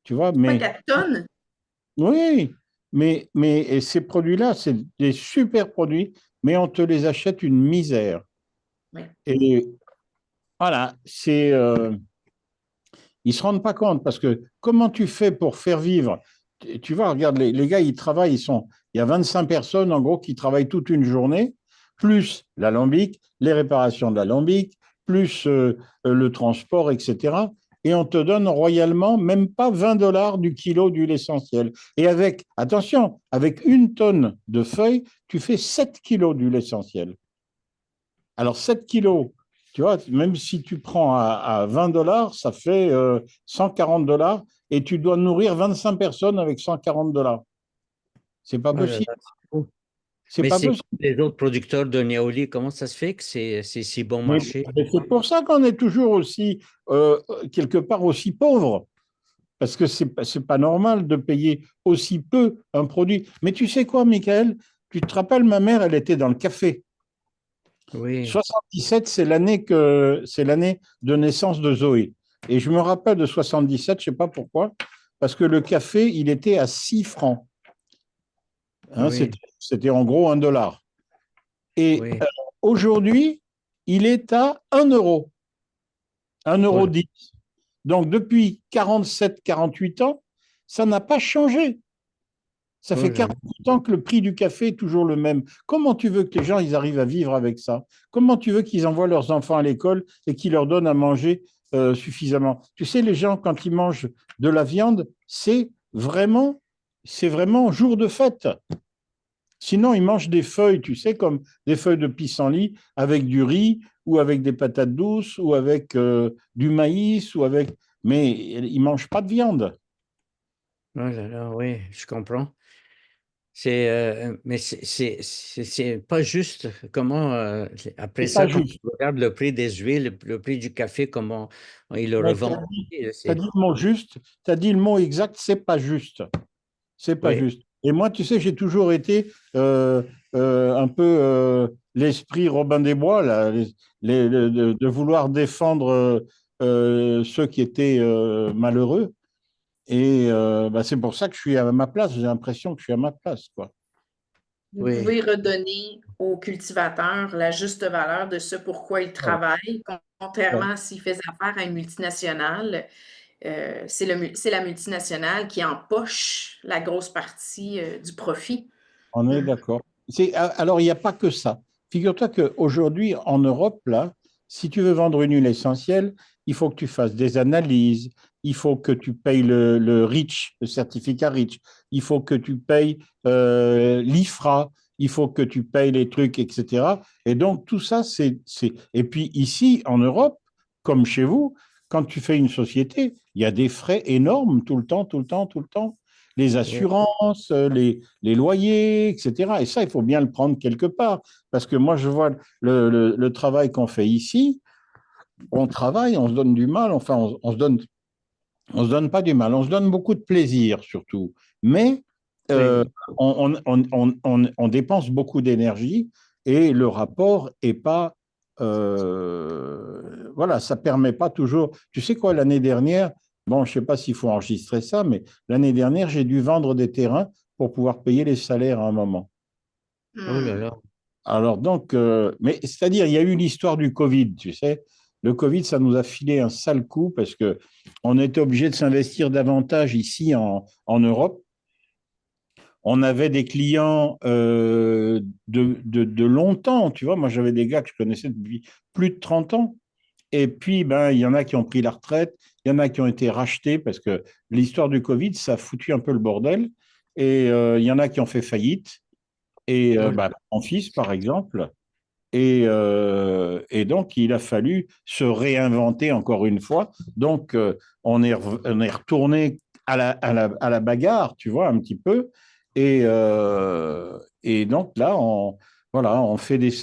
tu vois. Pas Mais 4 tonnes? oui, mais et ces produits-là, c'est des super produits, mais on te les achète une misère. Oui. Et voilà, ils ne se rendent pas compte parce que comment tu fais pour faire vivre? Tu vois, regarde, les gars, ils travaillent, il y a 25 personnes en gros qui travaillent toute une journée, plus l'alambic, les réparations de l'alambic, plus le transport, etc. Et on te donne royalement même pas 20 $ du kilo d'huile essentielle. Et avec, attention, avec 1 tonne de feuilles, tu fais 7 kilos d'huile essentielle. Alors, 7 kilos, tu vois, même si tu prends à 20 $, ça fait 140 $ et tu dois nourrir 25 personnes avec 140 $. C'est pas Oh là possible. là, c'est fou. C'est Mais pas c'est possible. comme les autres producteurs de Niaouli, comment ça se fait que c'est si bon Mais, marché? mais c'est pour ça qu'on est toujours aussi, quelque part, aussi pauvre. Parce que c'est pas normal de payer aussi peu un produit. Mais tu sais quoi, Michael? Tu te rappelles, ma mère, elle était dans le café. Oui, 77, c'est l'année de naissance de Zoé. Et je me rappelle de 77, je ne sais pas pourquoi, parce que le café, il était à 6 francs. Hein, oui, c'était en gros 1 $. Et oui. aujourd'hui, il est à 1 €, un Oh euro là, 10. Donc depuis 47, 48 ans, ça n'a pas changé. Ça oh fait là là. 48 ans que le prix du café est toujours le même. Comment tu veux que les gens ils arrivent à vivre avec ça? Comment tu veux qu'ils envoient leurs enfants à l'école et qu'ils leur donnent à manger suffisamment? Tu sais, les gens, quand ils mangent de la viande, c'est vraiment jour de fête. Sinon, ils mangent des feuilles, tu sais, comme des feuilles de pissenlit avec du riz ou avec des patates douces ou avec du maïs ou avec. Mais ils ne mangent pas de viande. Oh là là, oui, je comprends. Mais c'est pas juste comment, après C'est pas ça, quand juste. tu regardes le prix des huiles, le prix du café, comment ils le Ouais, revendent. t'as dit le mot juste, tu as dit le mot exact, c'est pas juste. C'est pas Oui, juste. Et moi, tu sais, j'ai toujours été un peu l'esprit Robin des Bois, là, de vouloir défendre ceux qui étaient malheureux. Et bah, c'est pour ça que je suis à ma place. J'ai l'impression que je suis à ma place, quoi. Vous oui, pouvez redonner aux cultivateurs la juste valeur de ce pourquoi ils Voilà. travaillent, Ouais. contrairement à s'ils faisaient affaire à une multinationale. C'est la multinationale qui empoche la grosse partie du profit. On est Mhm. d'accord. Alors, il n'y a pas que ça. Figure-toi qu'aujourd'hui, en Europe, là, si tu veux vendre une huile essentielle, il faut que tu fasses des analyses, il faut que tu payes le REACH, le certificat REACH, il faut que tu payes l'IFRA, il faut que tu payes les trucs, etc. Et donc, tout ça, Et puis ici, en Europe, comme chez vous, quand tu fais une société, il y a des frais énormes tout le temps, tout le temps, tout le temps. Les oui, assurances, les loyers, etc. Et ça, il faut bien le prendre quelque part. Parce que moi, je vois le travail qu'on fait ici. On travaille, on se donne du mal, enfin, on se donne pas du mal, on se donne beaucoup de plaisir surtout. Mais euh, oui. on dépense beaucoup d'énergie et le rapport est pas. Voilà, ça permet pas toujours. Tu sais quoi, l'année dernière, bon, je sais pas s'il faut enregistrer ça, mais l'année dernière, j'ai dû vendre des terrains pour pouvoir payer les salaires à un moment. Oh là Hmm. là. Alors donc, mais c'est-à-dire, il y a eu l'histoire du Covid, tu sais. Le Covid, ça nous a filé un sale coup parce que on était obligé de s'investir davantage ici en Europe. On avait des clients de longtemps, tu vois. Moi, j'avais des gars que je connaissais depuis plus de 30 ans. Et puis, ben, il y en a qui ont pris la retraite, il y en a qui ont été rachetés parce que l'histoire du Covid, ça a foutu un peu le bordel. Et il y en a qui ont fait faillite. Et Oh là ben, mon fils, par exemple. Et donc, il a fallu se réinventer encore une fois. Donc, on est retourné à la bagarre, tu vois, un petit peu. Et donc, là, voilà,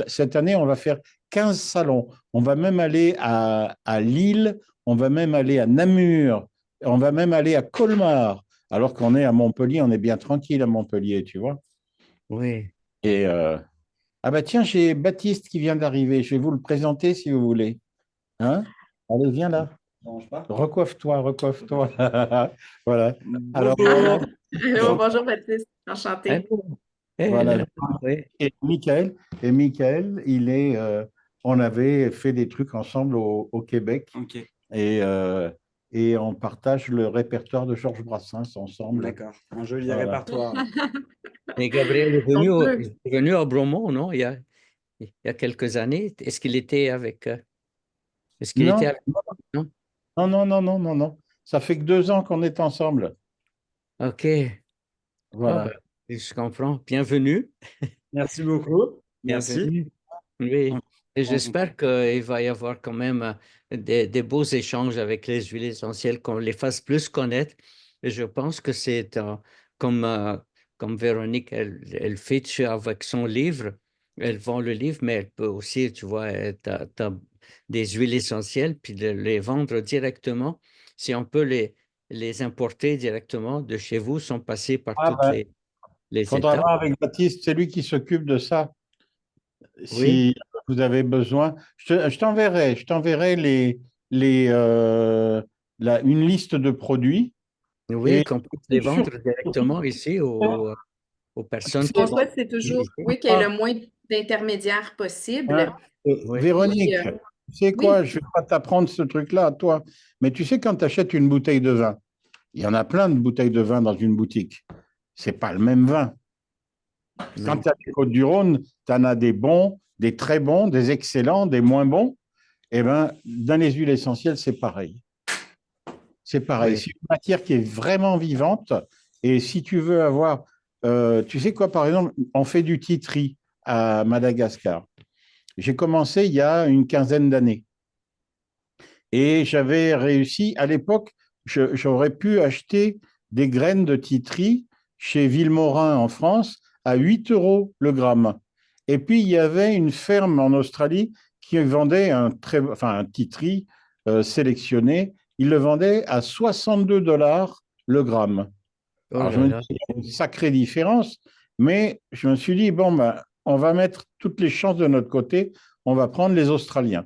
cette année, on va faire 15 salons. On va même aller à Lille, on va même aller à Namur, on va même aller à Colmar. Alors qu'on est à Montpellier, on est bien tranquille à Montpellier, tu vois. Oui. Et ah bah tiens, j'ai Baptiste qui vient d'arriver. Je vais vous le présenter si vous voulez. Hein? Allez, viens là. Recoiffe-toi, recoiffe-toi. Voilà. Alors voilà, Bonjour. Allô, bonjour Baptiste, enchantée. Allô? voilà. Hello. Oui. Et Michael, on avait fait des trucs ensemble au Québec Ok, et, et on partage le répertoire de Georges Brassens ensemble. d'accord. Un joli Voilà. répertoire. Et Gabriel On peut. il est venu à Bromont, non? Il y a quelques années. Est-ce qu'il était avec. Est-ce qu'il était Non, avec. Non? non, non, non, non, non, non. Ça fait que 2 ans qu'on est ensemble. OK. Ah ben, Voilà. je comprends. Bienvenue. Merci beaucoup. Merci. Bienvenue. Oui. Et On- j'espère qu'il va y avoir quand même des beaux échanges avec les huiles essentielles, qu'on les fasse plus connaître. Et je pense que c'est comme, comme Véronique, elle fait avec son livre, elle vend le livre, mais elle peut aussi, tu vois, t'as des huiles essentielles, puis de les vendre directement. Si on peut les importer directement de chez vous, sans passer par Ah toutes ben, les faudra étapes. voir avec Baptiste, c'est lui qui s'occupe de ça. Oui, Si vous avez besoin, je t'enverrai les, une liste de produits. oui, Et qu'on puisse les sur, vendre directement ici aux tu personnes sais, Ce qu'on qui vont souhaite, c'est toujours, ici. oui, qu'il y ait le moins d'intermédiaires possible. hein, Oui, Puis, Véronique, tu sais oui, quoi, je ne vais pas t'apprendre ce truc-là à toi, mais tu sais, quand tu achètes une bouteille de vin, il y en a plein de bouteilles de vin dans une boutique. C'est pas le même vin. Quand non, tu as les Côtes-du-Rhône, tu en as des bons, des très bons, des excellents, des moins bons. Eh bien, dans les huiles essentielles, c'est pareil. C'est pareil. oui, C'est une matière qui est vraiment vivante. Et si tu veux avoir, tu sais quoi, par exemple, on fait du titri à Madagascar. J'ai commencé il y a une quinzaine d'années. Et j'avais réussi, à l'époque, j'aurais pu acheter des graines de titri chez Villemorin en France à 8 euros le gramme. Et puis, il y avait une ferme en Australie qui vendait un titri sélectionné. Il le vendait à 62 dollars le gramme. oh Alors, je là me dis, là, il y a une sacrée différence, mais je me suis dit, bon, ben, on va mettre toutes les chances de notre côté, on va prendre les Australiens.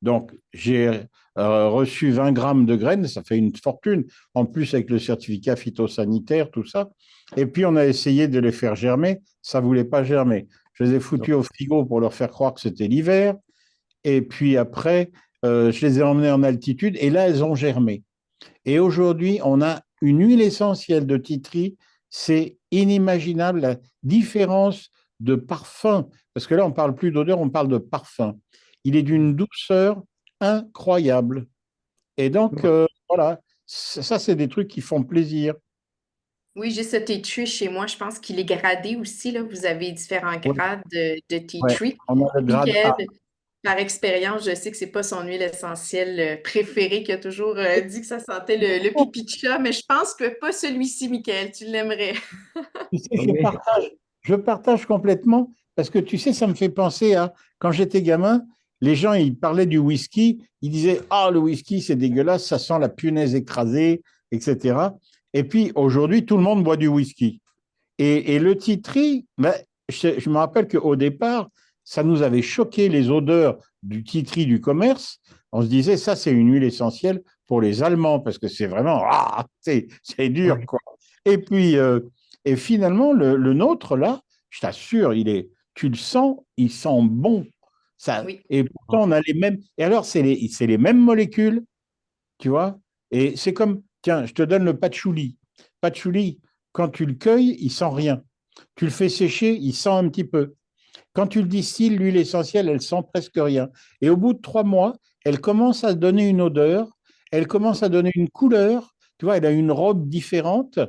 Donc, j'ai reçu 20 grammes de graines, ça fait une fortune, en plus avec le certificat phytosanitaire, tout ça. Et puis, on a essayé de les faire germer, ça ne voulait pas germer. Je les ai non, foutus au frigo pour leur faire croire que c'était l'hiver. Et puis après, je les ai emmenés en altitude et là, elles ont germé. Et aujourd'hui, on a une huile essentielle de titri. C'est inimaginable la différence de parfum. Parce que là, on ne parle plus d'odeur, on parle de parfum. Il est d'une douceur incroyable. Et donc, non, voilà, ça, c'est des trucs qui font plaisir. oui, j'ai ce tea tree chez moi. Je pense qu'il est gradé aussi, là. Vous avez différents Ouais, grades de tea ouais. tree. On a le grade Michael, A. par expérience, je sais que c'est pas son huile essentielle préférée, qui a toujours dit que ça sentait le pipi de chat, mais je pense que pas celui-ci, Michael. Tu l'aimerais. Tu sais, je oui, partage, je partage complètement parce que tu sais, ça me fait penser à quand j'étais gamin, les gens, ils parlaient du whisky, ils disaient, ah, le whisky, c'est dégueulasse, ça sent la punaise écrasée, etc. Et puis aujourd'hui, tout le monde boit du whisky. Et le titri, ben, je me rappelle qu'au départ, ça nous avait choqué les odeurs du titri du commerce. On se disait, ça, c'est une huile essentielle pour les Allemands parce que c'est vraiment, ah, c'est dur, oui, quoi. Et puis, et finalement, le nôtre, là, je t'assure, tu le sens, il sent bon. Ça, Oui. et pourtant, on a les mêmes. Et alors, c'est les mêmes molécules, tu vois. Et c'est comme, tiens, je te donne le patchouli. Patchouli, quand tu le cueilles, il sent rien. Tu le fais sécher, il sent un petit peu. Quand tu le distilles, l'huile essentielle, elle sent presque rien. Et au bout de 3 mois, elle commence à donner une odeur, elle commence à donner une couleur. Tu vois, elle a une robe différente.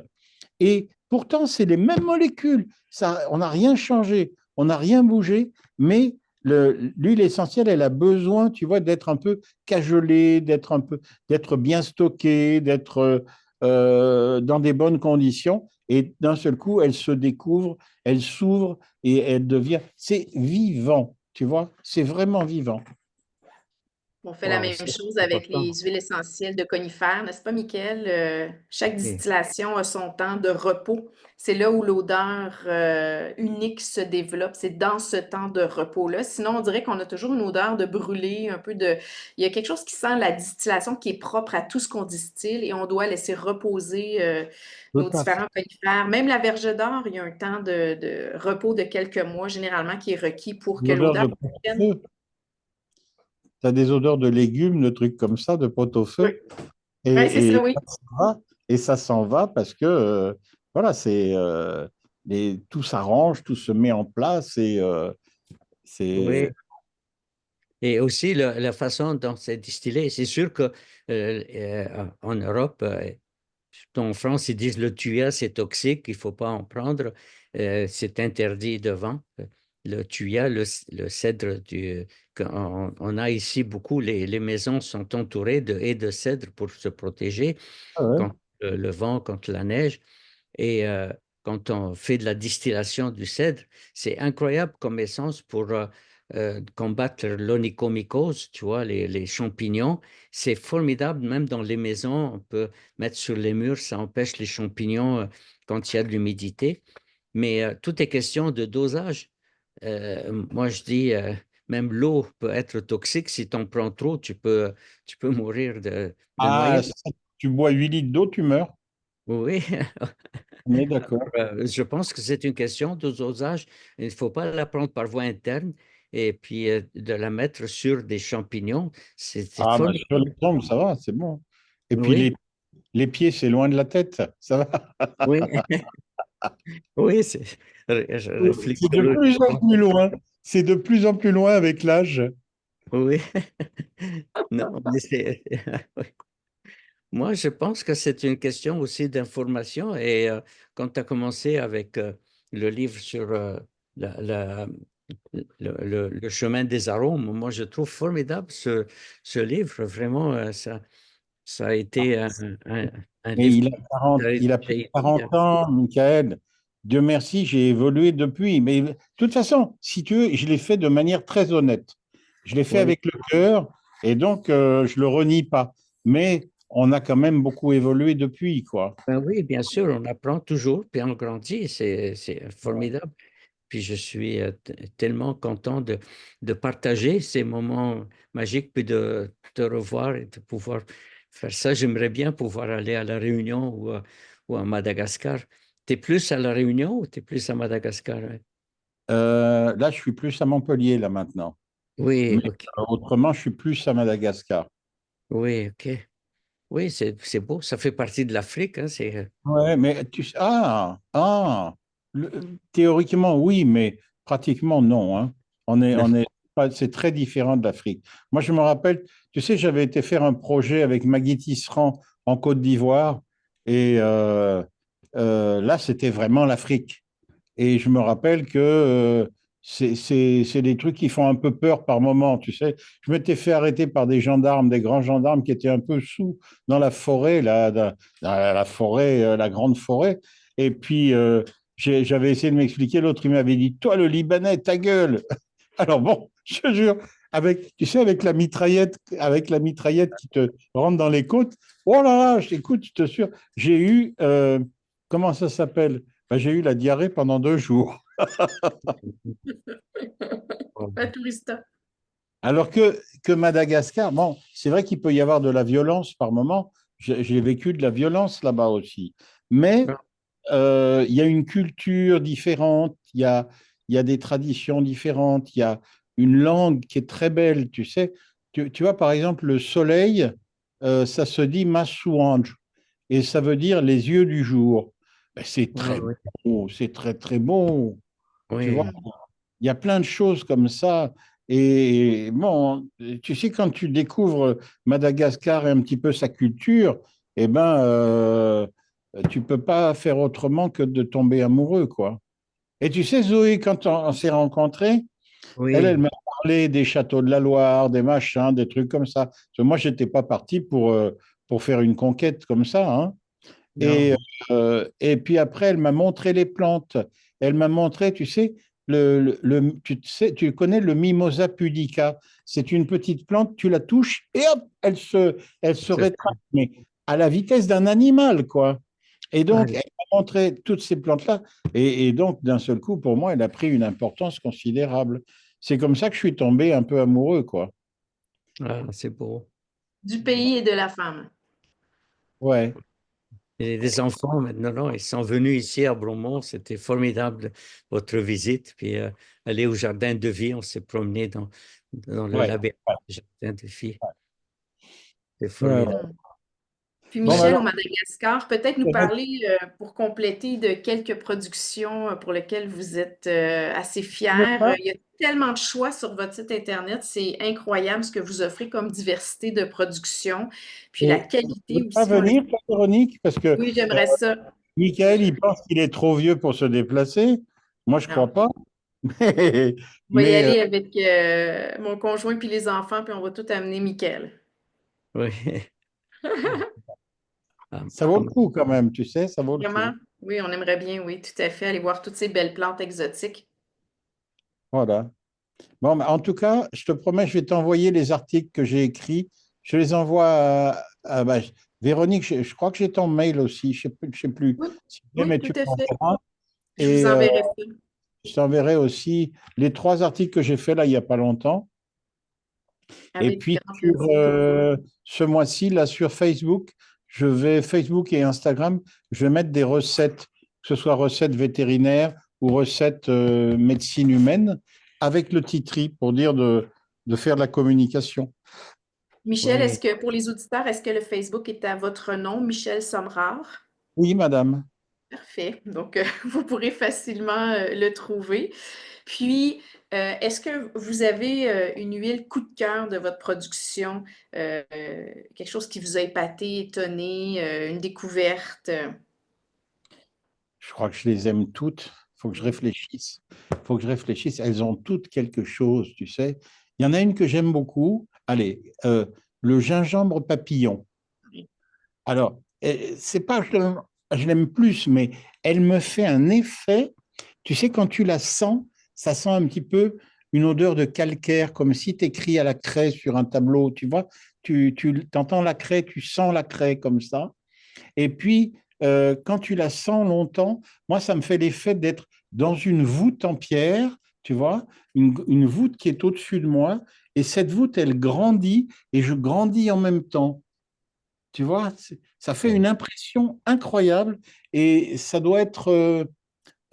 Et pourtant, c'est les mêmes molécules. Ça, on n'a rien changé, on n'a rien bougé, mais l'huile essentielle, elle a besoin, tu vois, d'être un peu cajolée, d'être bien stockée, d'être dans des bonnes conditions. Et d'un seul coup, elle se découvre, elle s'ouvre et elle devient. C'est vivant, tu vois, c'est vraiment vivant. On fait la Wow, même c'est chose avec important. les huiles essentielles de conifères, n'est-ce pas, Michael? Chaque Oui, distillation a son temps de repos. C'est là où l'odeur unique se développe. C'est dans ce temps de repos-là. Sinon, on dirait qu'on a toujours une odeur de brûlé, un peu de... Il y a quelque chose qui sent la distillation qui est propre à tout ce qu'on distille et on doit laisser reposer Tout nos à fait. différents conifères. Même la verge d'or, il y a un temps de repos de quelques mois, généralement, qui est requis pour que L'odeur l'odeur de provienne. pot-au-feu. Tu as des odeurs de légumes, de trucs comme ça, de Oui, pot-au-feu. ouais, c'est Et ça, oui. ça s'en va, et ça s'en va parce que voilà, tout s'arrange, tout se met en place et c'est oui. Et aussi la façon dont c'est distillé. C'est sûr que en Europe, en France, ils disent le thuya, c'est toxique, il ne faut pas en prendre. C'est interdit de vendre. Le thuya, le cèdre on a ici beaucoup, les maisons sont entourées de haies de cèdre pour se protéger ah ouais. contre le vent, contre la neige. Et quand on fait de la distillation du cèdre, c'est incroyable comme essence pour combattre l'onychomycose, tu vois, les champignons. C'est formidable, même dans les maisons, on peut mettre sur les murs, ça empêche les champignons quand il y a de l'humidité. Mais tout est question de dosage. Moi, je dis, même l'eau peut être toxique. Si tu en prends trop, tu peux mourir de Ah, noyade. ça, tu bois 8 litres d'eau, tu meurs. Oui. On est d'accord. Je pense que c'est une question de dosage. Il ne faut pas la prendre par voie interne et puis de la mettre sur des champignons. C'est Ah, bah, sur les formidable. jambes, ça va, c'est bon. Et puis Oui, les pieds, c'est loin de la tête, ça va. oui, oui, je C'est de plus en réfléchis. plus loin. C'est de plus en plus loin avec l'âge. Oui, non, mais c'est. Oui. Moi, je pense que c'est une question aussi d'information. Et quand tu as commencé avec le livre sur le chemin des arômes, moi, je trouve formidable ce livre. Vraiment, ça a été un Mais livre il a qui 40, il a plus de j'ai aidé. 40 ans, Michael. Dieu merci, j'ai évolué depuis. Mais de toute façon, si tu veux, je l'ai fait de manière très honnête. Je l'ai fait Oui, avec le cœur et donc je le renie pas. Mais on a quand même beaucoup évolué depuis, quoi. ben oui, bien sûr, on apprend toujours, puis on grandit. C'est formidable. Puis je suis tellement content de partager ces moments magiques, puis de te revoir et de pouvoir faire ça. J'aimerais bien pouvoir aller à La Réunion ou à Madagascar. Tu es plus à La Réunion ou tu es plus à Madagascar? Hein? Là, je suis plus à Montpellier, là, maintenant. Oui, Mais ok. autrement, je suis plus à Madagascar. Oui, ok. Oui, c'est beau. Ça fait partie de l'Afrique. Hein, Ouais, mais théoriquement, oui, mais pratiquement, non, hein. On est c'est très différent de l'Afrique. Moi, je me rappelle, tu sais, j'avais été faire un projet avec Magui Tisserand en Côte d'Ivoire, et là, c'était vraiment l'Afrique. Et je me rappelle que c'est des trucs qui font un peu peur par moment, tu sais. Je m'étais fait arrêter par des gendarmes, des grands gendarmes qui étaient un peu sous dans la forêt, la forêt, la grande forêt. Et puis, j'avais essayé de m'expliquer. L'autre, il m'avait dit, toi, le Libanais, ta gueule. Alors bon, je te jure, tu sais, avec la mitraillette qui te rentre dans les côtes. Oh là là, écoute, je te jure, j'ai eu, comment ça s'appelle? Ben, j'ai eu la diarrhée pendant 2 jours. La tourista. Alors que Madagascar, bon, c'est vrai qu'il peut y avoir de la violence par moment. J'ai vécu de la violence là-bas aussi. Mais il y a une culture différente, il y a des traditions différentes, il y a une langue qui est très belle, tu sais. Tu vois, par exemple, le soleil, ça se dit Masuanj, et ça veut dire les yeux du jour. Ben, c'est Ah, très oui, beau, c'est très, très beau. Tu vois, oui, il y a plein de choses comme ça. Et bon, tu sais, quand tu découvres Madagascar et un petit peu sa culture, eh ben, tu peux pas faire autrement que de tomber amoureux, quoi. Et tu sais, Zoé, quand on s'est rencontrés, elle oui. m'a parlé des châteaux de la Loire, des machins, des trucs comme ça. Parce que moi, j'étais pas parti pour faire une conquête comme ça, hein. Et, Non. et puis après, elle m'a montré les plantes. Elle m'a montré, tu sais, tu sais, tu connais le Mimosa pudica. C'est une petite plante, tu la touches et hop, elle se C'est rétracte, mais à la vitesse d'un animal, quoi. Et ça. donc, elle m'a montré toutes ces plantes-là. Et donc, d'un seul coup, pour moi, elle a pris une importance considérable. C'est comme ça que je suis tombé un peu amoureux, quoi. Ah, c'est beau. Du pays et de la femme. Ouais, Et les enfants, maintenant, non, ils sont venus ici à Bromont. C'était formidable, votre visite. Puis, aller au jardin de vie, on s'est promené dans le ouais, labyrinthe du jardin de vie. C'est ouais, formidable. ouais. Hmm. Puis Bon, Michel, au alors, Madagascar, peut-être nous parler, pour compléter, de quelques productions pour lesquelles vous êtes assez fiers. Il y a tellement de choix sur votre site Internet. C'est incroyable ce que vous offrez comme diversité de production. Puis la et tu qualité veux pas aussi, on le... venir, toi, Véronique, parce que Oui, j'aimerais ça. Michael, il pense qu'il est trop vieux pour se déplacer. Moi, je crois Non. pas. Mais, On va y mais, aller avec mon conjoint puis les enfants, puis on va tout amener Mickaël. Oui. Ah, ça vaut le coup quand même, tu sais, ça vaut le Vraiment? coup. Oui, on aimerait bien, oui, tout à fait, aller voir toutes ces belles plantes exotiques. Voilà. Bon, mais en tout cas, je te promets, je vais t'envoyer les articles que j'ai écrits. Je les envoie Véronique, je crois que j'ai ton mail aussi, je sais plus. Oui, Si oui, jamais tout tu à fait. m'enverras. Je vous Et enverrai ça. je t'enverrai aussi les 3 articles que j'ai faits là, il n'y a pas longtemps. Et Avec puis, grand sur, plaisir. ce mois-ci, là, sur Facebook, Facebook et Instagram, je vais mettre des recettes, que ce soit recettes vétérinaires ou recettes médecine humaine, avec le titri pour dire de faire de la communication. Michel, est-ce oui. que pour les auditeurs, est-ce que le Facebook est à votre nom, Michel Sommerard? Oui, madame. Parfait. Donc, vous pourrez facilement le trouver. Puis, est-ce que vous avez une huile coup de cœur de votre production? Quelque chose qui vous a épaté, étonné, une découverte? Je crois que je les aime toutes. Il faut que je réfléchisse. Il faut que je réfléchisse. Elles ont toutes quelque chose, tu sais. Il y en a une que j'aime beaucoup. Allez, le gingembre papillon. Alors, c'est pas, je l'aime plus, mais elle me fait un effet. Tu sais, quand tu la sens, ça sent un petit peu une odeur de calcaire, comme si tu écris à la craie sur un tableau. Tu vois, tu entends la craie, tu sens la craie comme ça. Et puis, quand tu la sens longtemps, moi, ça me fait l'effet d'être dans une voûte en pierre, tu vois, une voûte qui est au-dessus de moi. Et cette voûte, elle grandit et je grandis en même temps. Tu vois, ça fait une impression incroyable et ça doit être,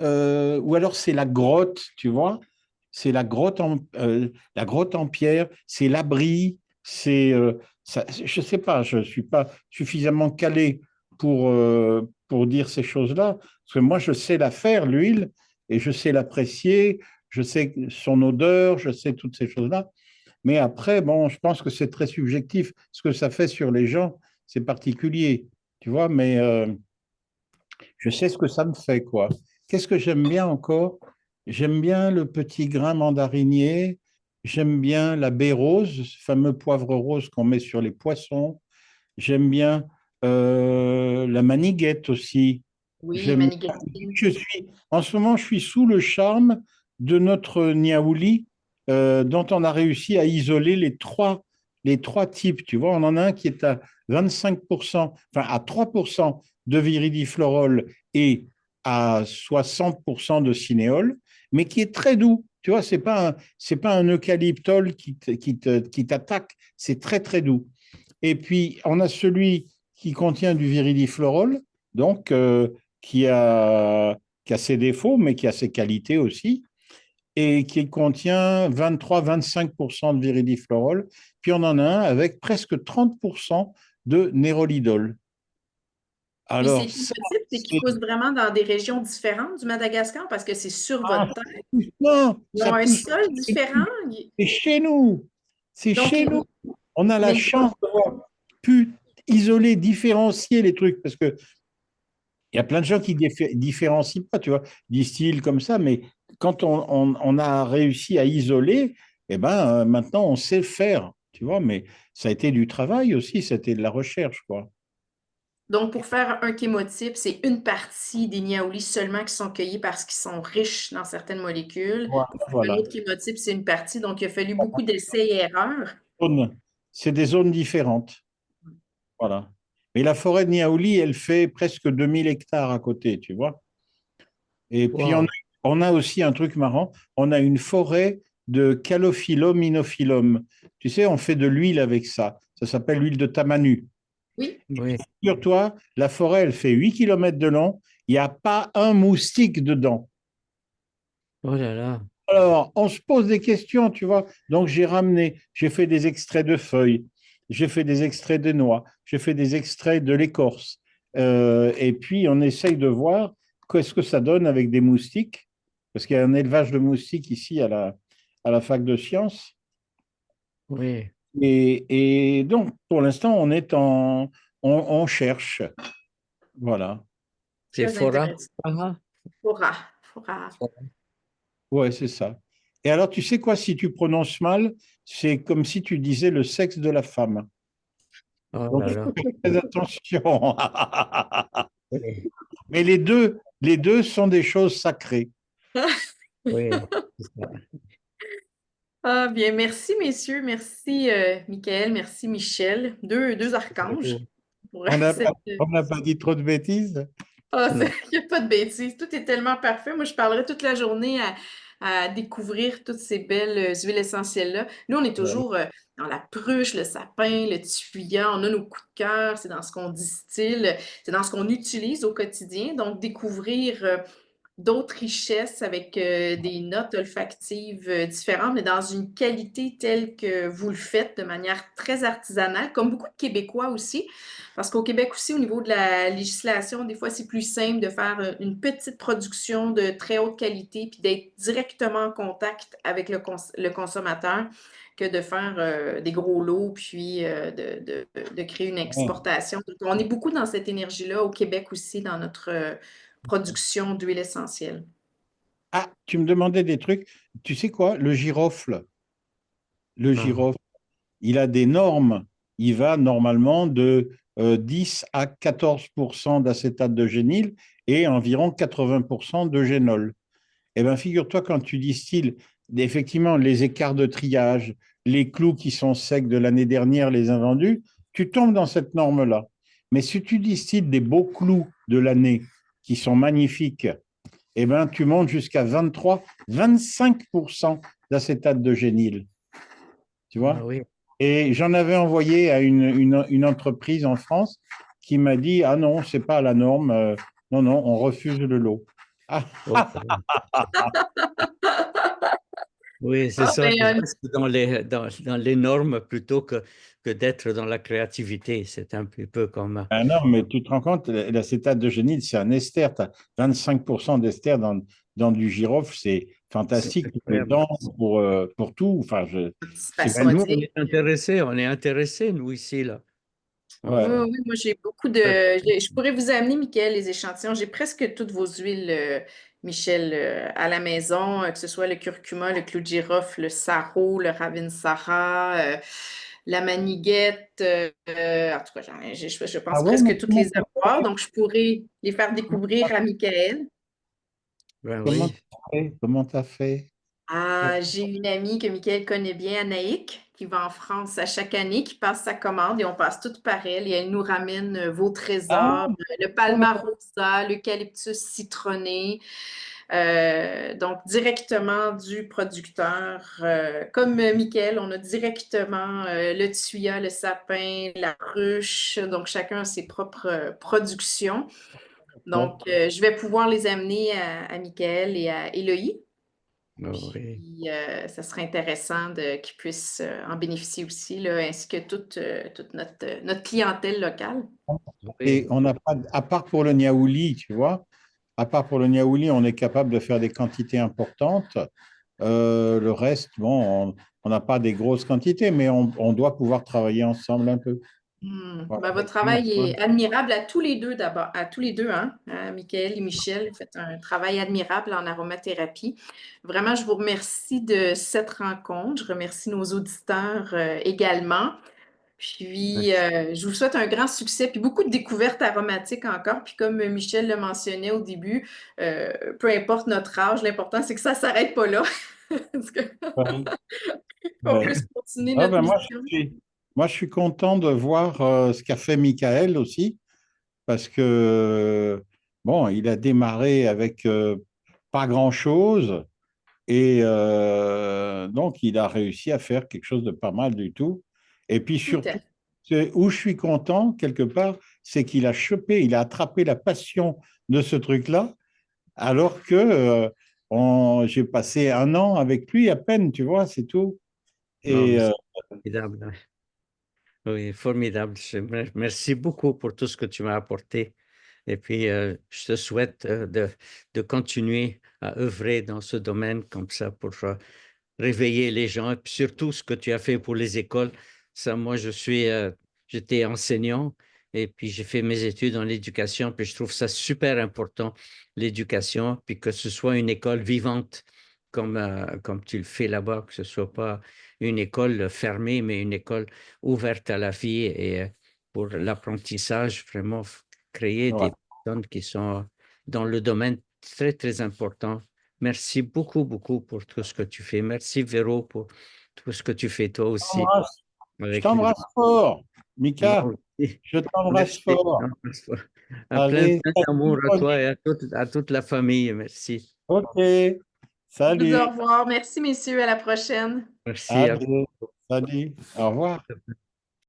ou alors c'est la grotte, tu vois, c'est la grotte en pierre, c'est l'abri, je sais pas, je suis pas suffisamment calé pour dire ces choses-là, parce que moi je sais la faire, l'huile, et je sais l'apprécier, je sais son odeur, je sais toutes ces choses-là. Mais après, bon, je pense que c'est très subjectif. Ce que ça fait sur les gens, c'est particulier, tu vois, mais je sais ce que ça me fait, quoi. Qu'est-ce que j'aime bien encore? J'aime bien le petit grain mandarinier, j'aime bien la baie rose, ce fameux poivre rose qu'on met sur les poissons, j'aime bien la maniguette aussi. Oui, J'aime, Manigatine. en ce moment, je suis sous le charme de notre niaouli, dont on a réussi à isoler les trois types. Tu vois, on en a un qui est à 25%, enfin à 3% de viridiflorol et à 60% de cinéole, mais qui est très doux. Tu vois, c'est pas un eucalyptol qui t'attaque, c'est très, très doux. Et puis, on a celui qui contient du viridiflorol, donc qui a ses défauts, mais qui a ses qualités aussi, et qui contient 23-25% de viridiflorol. Puis on en a un avec presque 30% de nérolidol. Puis Alors, c'est tout ça, petit, c'est qu'il c'est pousse vraiment dans des régions différentes du Madagascar parce que c'est sur ah, votre terre. non, Ils ça ont un pousse. sol différent. C'est chez nous. C'est Donc, chez nous. On a la mais chance d'avoir pu isoler, différencier les trucs, parce que il y a plein de gens qui différencient pas, tu vois, disent-ils comme ça, mais quand on a réussi à isoler, eh ben, maintenant on sait faire, tu vois, mais ça a été du travail aussi, c'était de la recherche, quoi. Donc, pour faire un chémotype, c'est une partie des niaoulis seulement qui sont cueillis parce qu'ils sont riches dans certaines molécules. Voilà, Pour faire un voilà. autre chémotype, c'est une partie. Donc, il a fallu beaucoup d'essais et erreurs. C'est des zones différentes. Voilà. Mais la forêt de Niaouli, elle fait presque 2000 hectares à côté, tu vois. Et puis, Wow. on a aussi un truc marrant, on a une forêt de Calophyllum inophyllum. Tu sais, on fait de l'huile avec ça. Ça s'appelle l'huile de tamanu. Oui. Oui. Figure-toi, la forêt, elle fait 8 kilomètres de long. Il n'y a pas un moustique dedans. Oh là là. Alors, on se pose des questions, tu vois. Donc, j'ai fait des extraits de feuilles, j'ai fait des extraits de noix, j'ai fait des extraits de l'écorce. Et puis, on essaye de voir qu'est-ce que ça donne avec des moustiques, parce qu'il y a un élevage de moustiques ici à la fac de sciences. Oui. Et donc, pour l'instant, on cherche. Voilà. C'est Très Fora. intéressant. Ah, Fora. Fora. Ouais, c'est ça. Et alors, tu sais quoi, si tu prononces mal, c'est comme si tu disais le sexe de la femme. oh Donc, là là. fais attention. Oui. Mais les deux sont des choses sacrées. Oui. C'est ça. Ah, bien, merci, messieurs. Merci, Michael. Merci, Michel. Deux archanges pour On n'a cette. on n'a pas dit trop de bêtises. Ah, Non. il n'y a pas de bêtises. Tout est tellement parfait. Moi, je parlerai toute la journée à découvrir toutes ces belles huiles essentielles-là. Nous, on est Ouais. toujours dans la pruche, le sapin, le tuya. On a nos coups de cœur. C'est dans ce qu'on distille. C'est dans ce qu'on utilise au quotidien. Donc, découvrir d'autres richesses avec des notes olfactives différentes, mais dans une qualité telle que vous le faites de manière très artisanale, comme beaucoup de Québécois aussi. Parce qu'au Québec aussi, au niveau de la législation, des fois, c'est plus simple de faire une petite production de très haute qualité puis d'être directement en contact avec le consommateur que de faire des gros lots puis de créer une Ouais. exportation. Donc, on est beaucoup dans cette énergie-là au Québec aussi, dans notre production d'huile essentielle. Ah, tu me demandais des trucs. Tu sais quoi? Le Ah, girofle, il a des normes. Il va normalement de 10 à 14% d'acétate de gényle et environ 80% de génol. Eh bien, figure-toi, quand tu distilles effectivement les écarts de triage, les clous qui sont secs de l'année dernière, les invendus, tu tombes dans cette norme-là. Mais si tu distilles des beaux clous de l'année qui sont magnifiques, eh ben, tu montes jusqu'à 25% d'acétate de gényle. Tu ah vois? oui. Et j'en avais envoyé à une entreprise en France qui m'a dit, ah non, c'est pas la norme, non, non, on refuse le lot. Ah, Oh, oui, c'est Ah, ça. ben, Ils restent dans les normes plutôt que d'être dans la créativité. C'est un peu comme. ah non, mais tu te rends compte, l'acétate de gényle, c'est un ester. Tu as 25% d'ester dans du girofle, c'est C'est fantastique. Tu mets incroyable. dedans pour tout. Enfin, c'est Ben, participation nous, directe. on est intéressés, nous, ici, là. Oui, ouais. On- oui, moi j'ai beaucoup de. Je pourrais vous amener, Michael, les échantillons. J'ai presque toutes vos huiles, Michel, à la maison, que ce soit le curcuma, le clou de girofle, le sarro, le ravinsara, la maniguette. En tout cas, je Ah pense ouais, mais presque toutes les avoir. Donc, je pourrais les faire découvrir à Michael. Ben comment oui. t'as fait? Comment t'as fait? Ah, j'ai une amie que Michael connaît bien, Anaïk, qui va en France à chaque année, qui passe sa commande et on passe toutes par elle et elle nous ramène vos trésors, Ah, le palmarosa, l'eucalyptus citronné, donc directement du producteur. Comme Michael, on a directement le tuya, le sapin, la ruche, donc chacun a ses propres productions. Donc, je vais pouvoir les amener à Michael et à Éloï. Ben oui. Puis, ça serait intéressant qu'ils puissent en bénéficier aussi, là, ainsi que toute notre clientèle locale. et Oui. on n'a pas, à part pour le niaouli, tu vois, à part pour le niaouli, on est capable de faire des quantités importantes. Le reste, bon, on n'a pas des grosses quantités, mais on doit pouvoir travailler ensemble un peu. Voilà. Ben, votre travail est admirable à tous les deux d'abord, à tous les deux, hein, Michael et Michel, vous faites un travail admirable en aromathérapie. Vraiment, je vous remercie de cette rencontre. Je remercie nos auditeurs également. Puis, je vous souhaite un grand succès, puis beaucoup de découvertes aromatiques encore. Puis, comme Michel le mentionnait au début, peu importe notre âge, l'important, c'est que ça ne s'arrête pas là. Parce que- Ouais, qu'on ouais. puisse continuer Ah, notre ben, mission. moi, je suis content de voir ce qu'a fait Michael aussi, parce que, bon, il a démarré avec pas grand-chose, et donc il a réussi à faire quelque chose de pas mal du tout. Et puis Tout à surtout, fait. où je suis content, quelque part, c'est qu'il a chopé, il a attrapé la passion de ce truc-là, alors que j'ai passé un an avec lui à peine, tu vois, c'est tout. Non, mais Et c'est formidable, hein. Oui, formidable. Merci beaucoup pour tout ce que tu m'as apporté. Et puis, je te souhaite de continuer à œuvrer dans ce domaine comme ça pour réveiller les gens. Et puis surtout, ce que tu as fait pour les écoles. Ça, moi, j'étais enseignant et puis j'ai fait mes études en éducation. Puis je trouve ça super important, l'éducation, puis que ce soit une école vivante comme tu le fais là-bas, que ce soit pas une école fermée, mais une école ouverte à la vie et pour l'apprentissage, vraiment créer ouais. des personnes qui sont dans le domaine très, très important. Merci beaucoup, beaucoup pour tout ce que tu fais. Merci, Véro, pour tout ce que tu fais toi aussi Je avec les t'embrasse fort, moi Mika. aussi. Je t'embrasse Merci. fort. Plein, Allez, plein passe une d'amour à bonne- toi et à toute la famille. Merci. Ok, Je vous dis au salut. revoir. Merci, messieurs. À la prochaine. Merci. À À bientôt. Salut. Au revoir.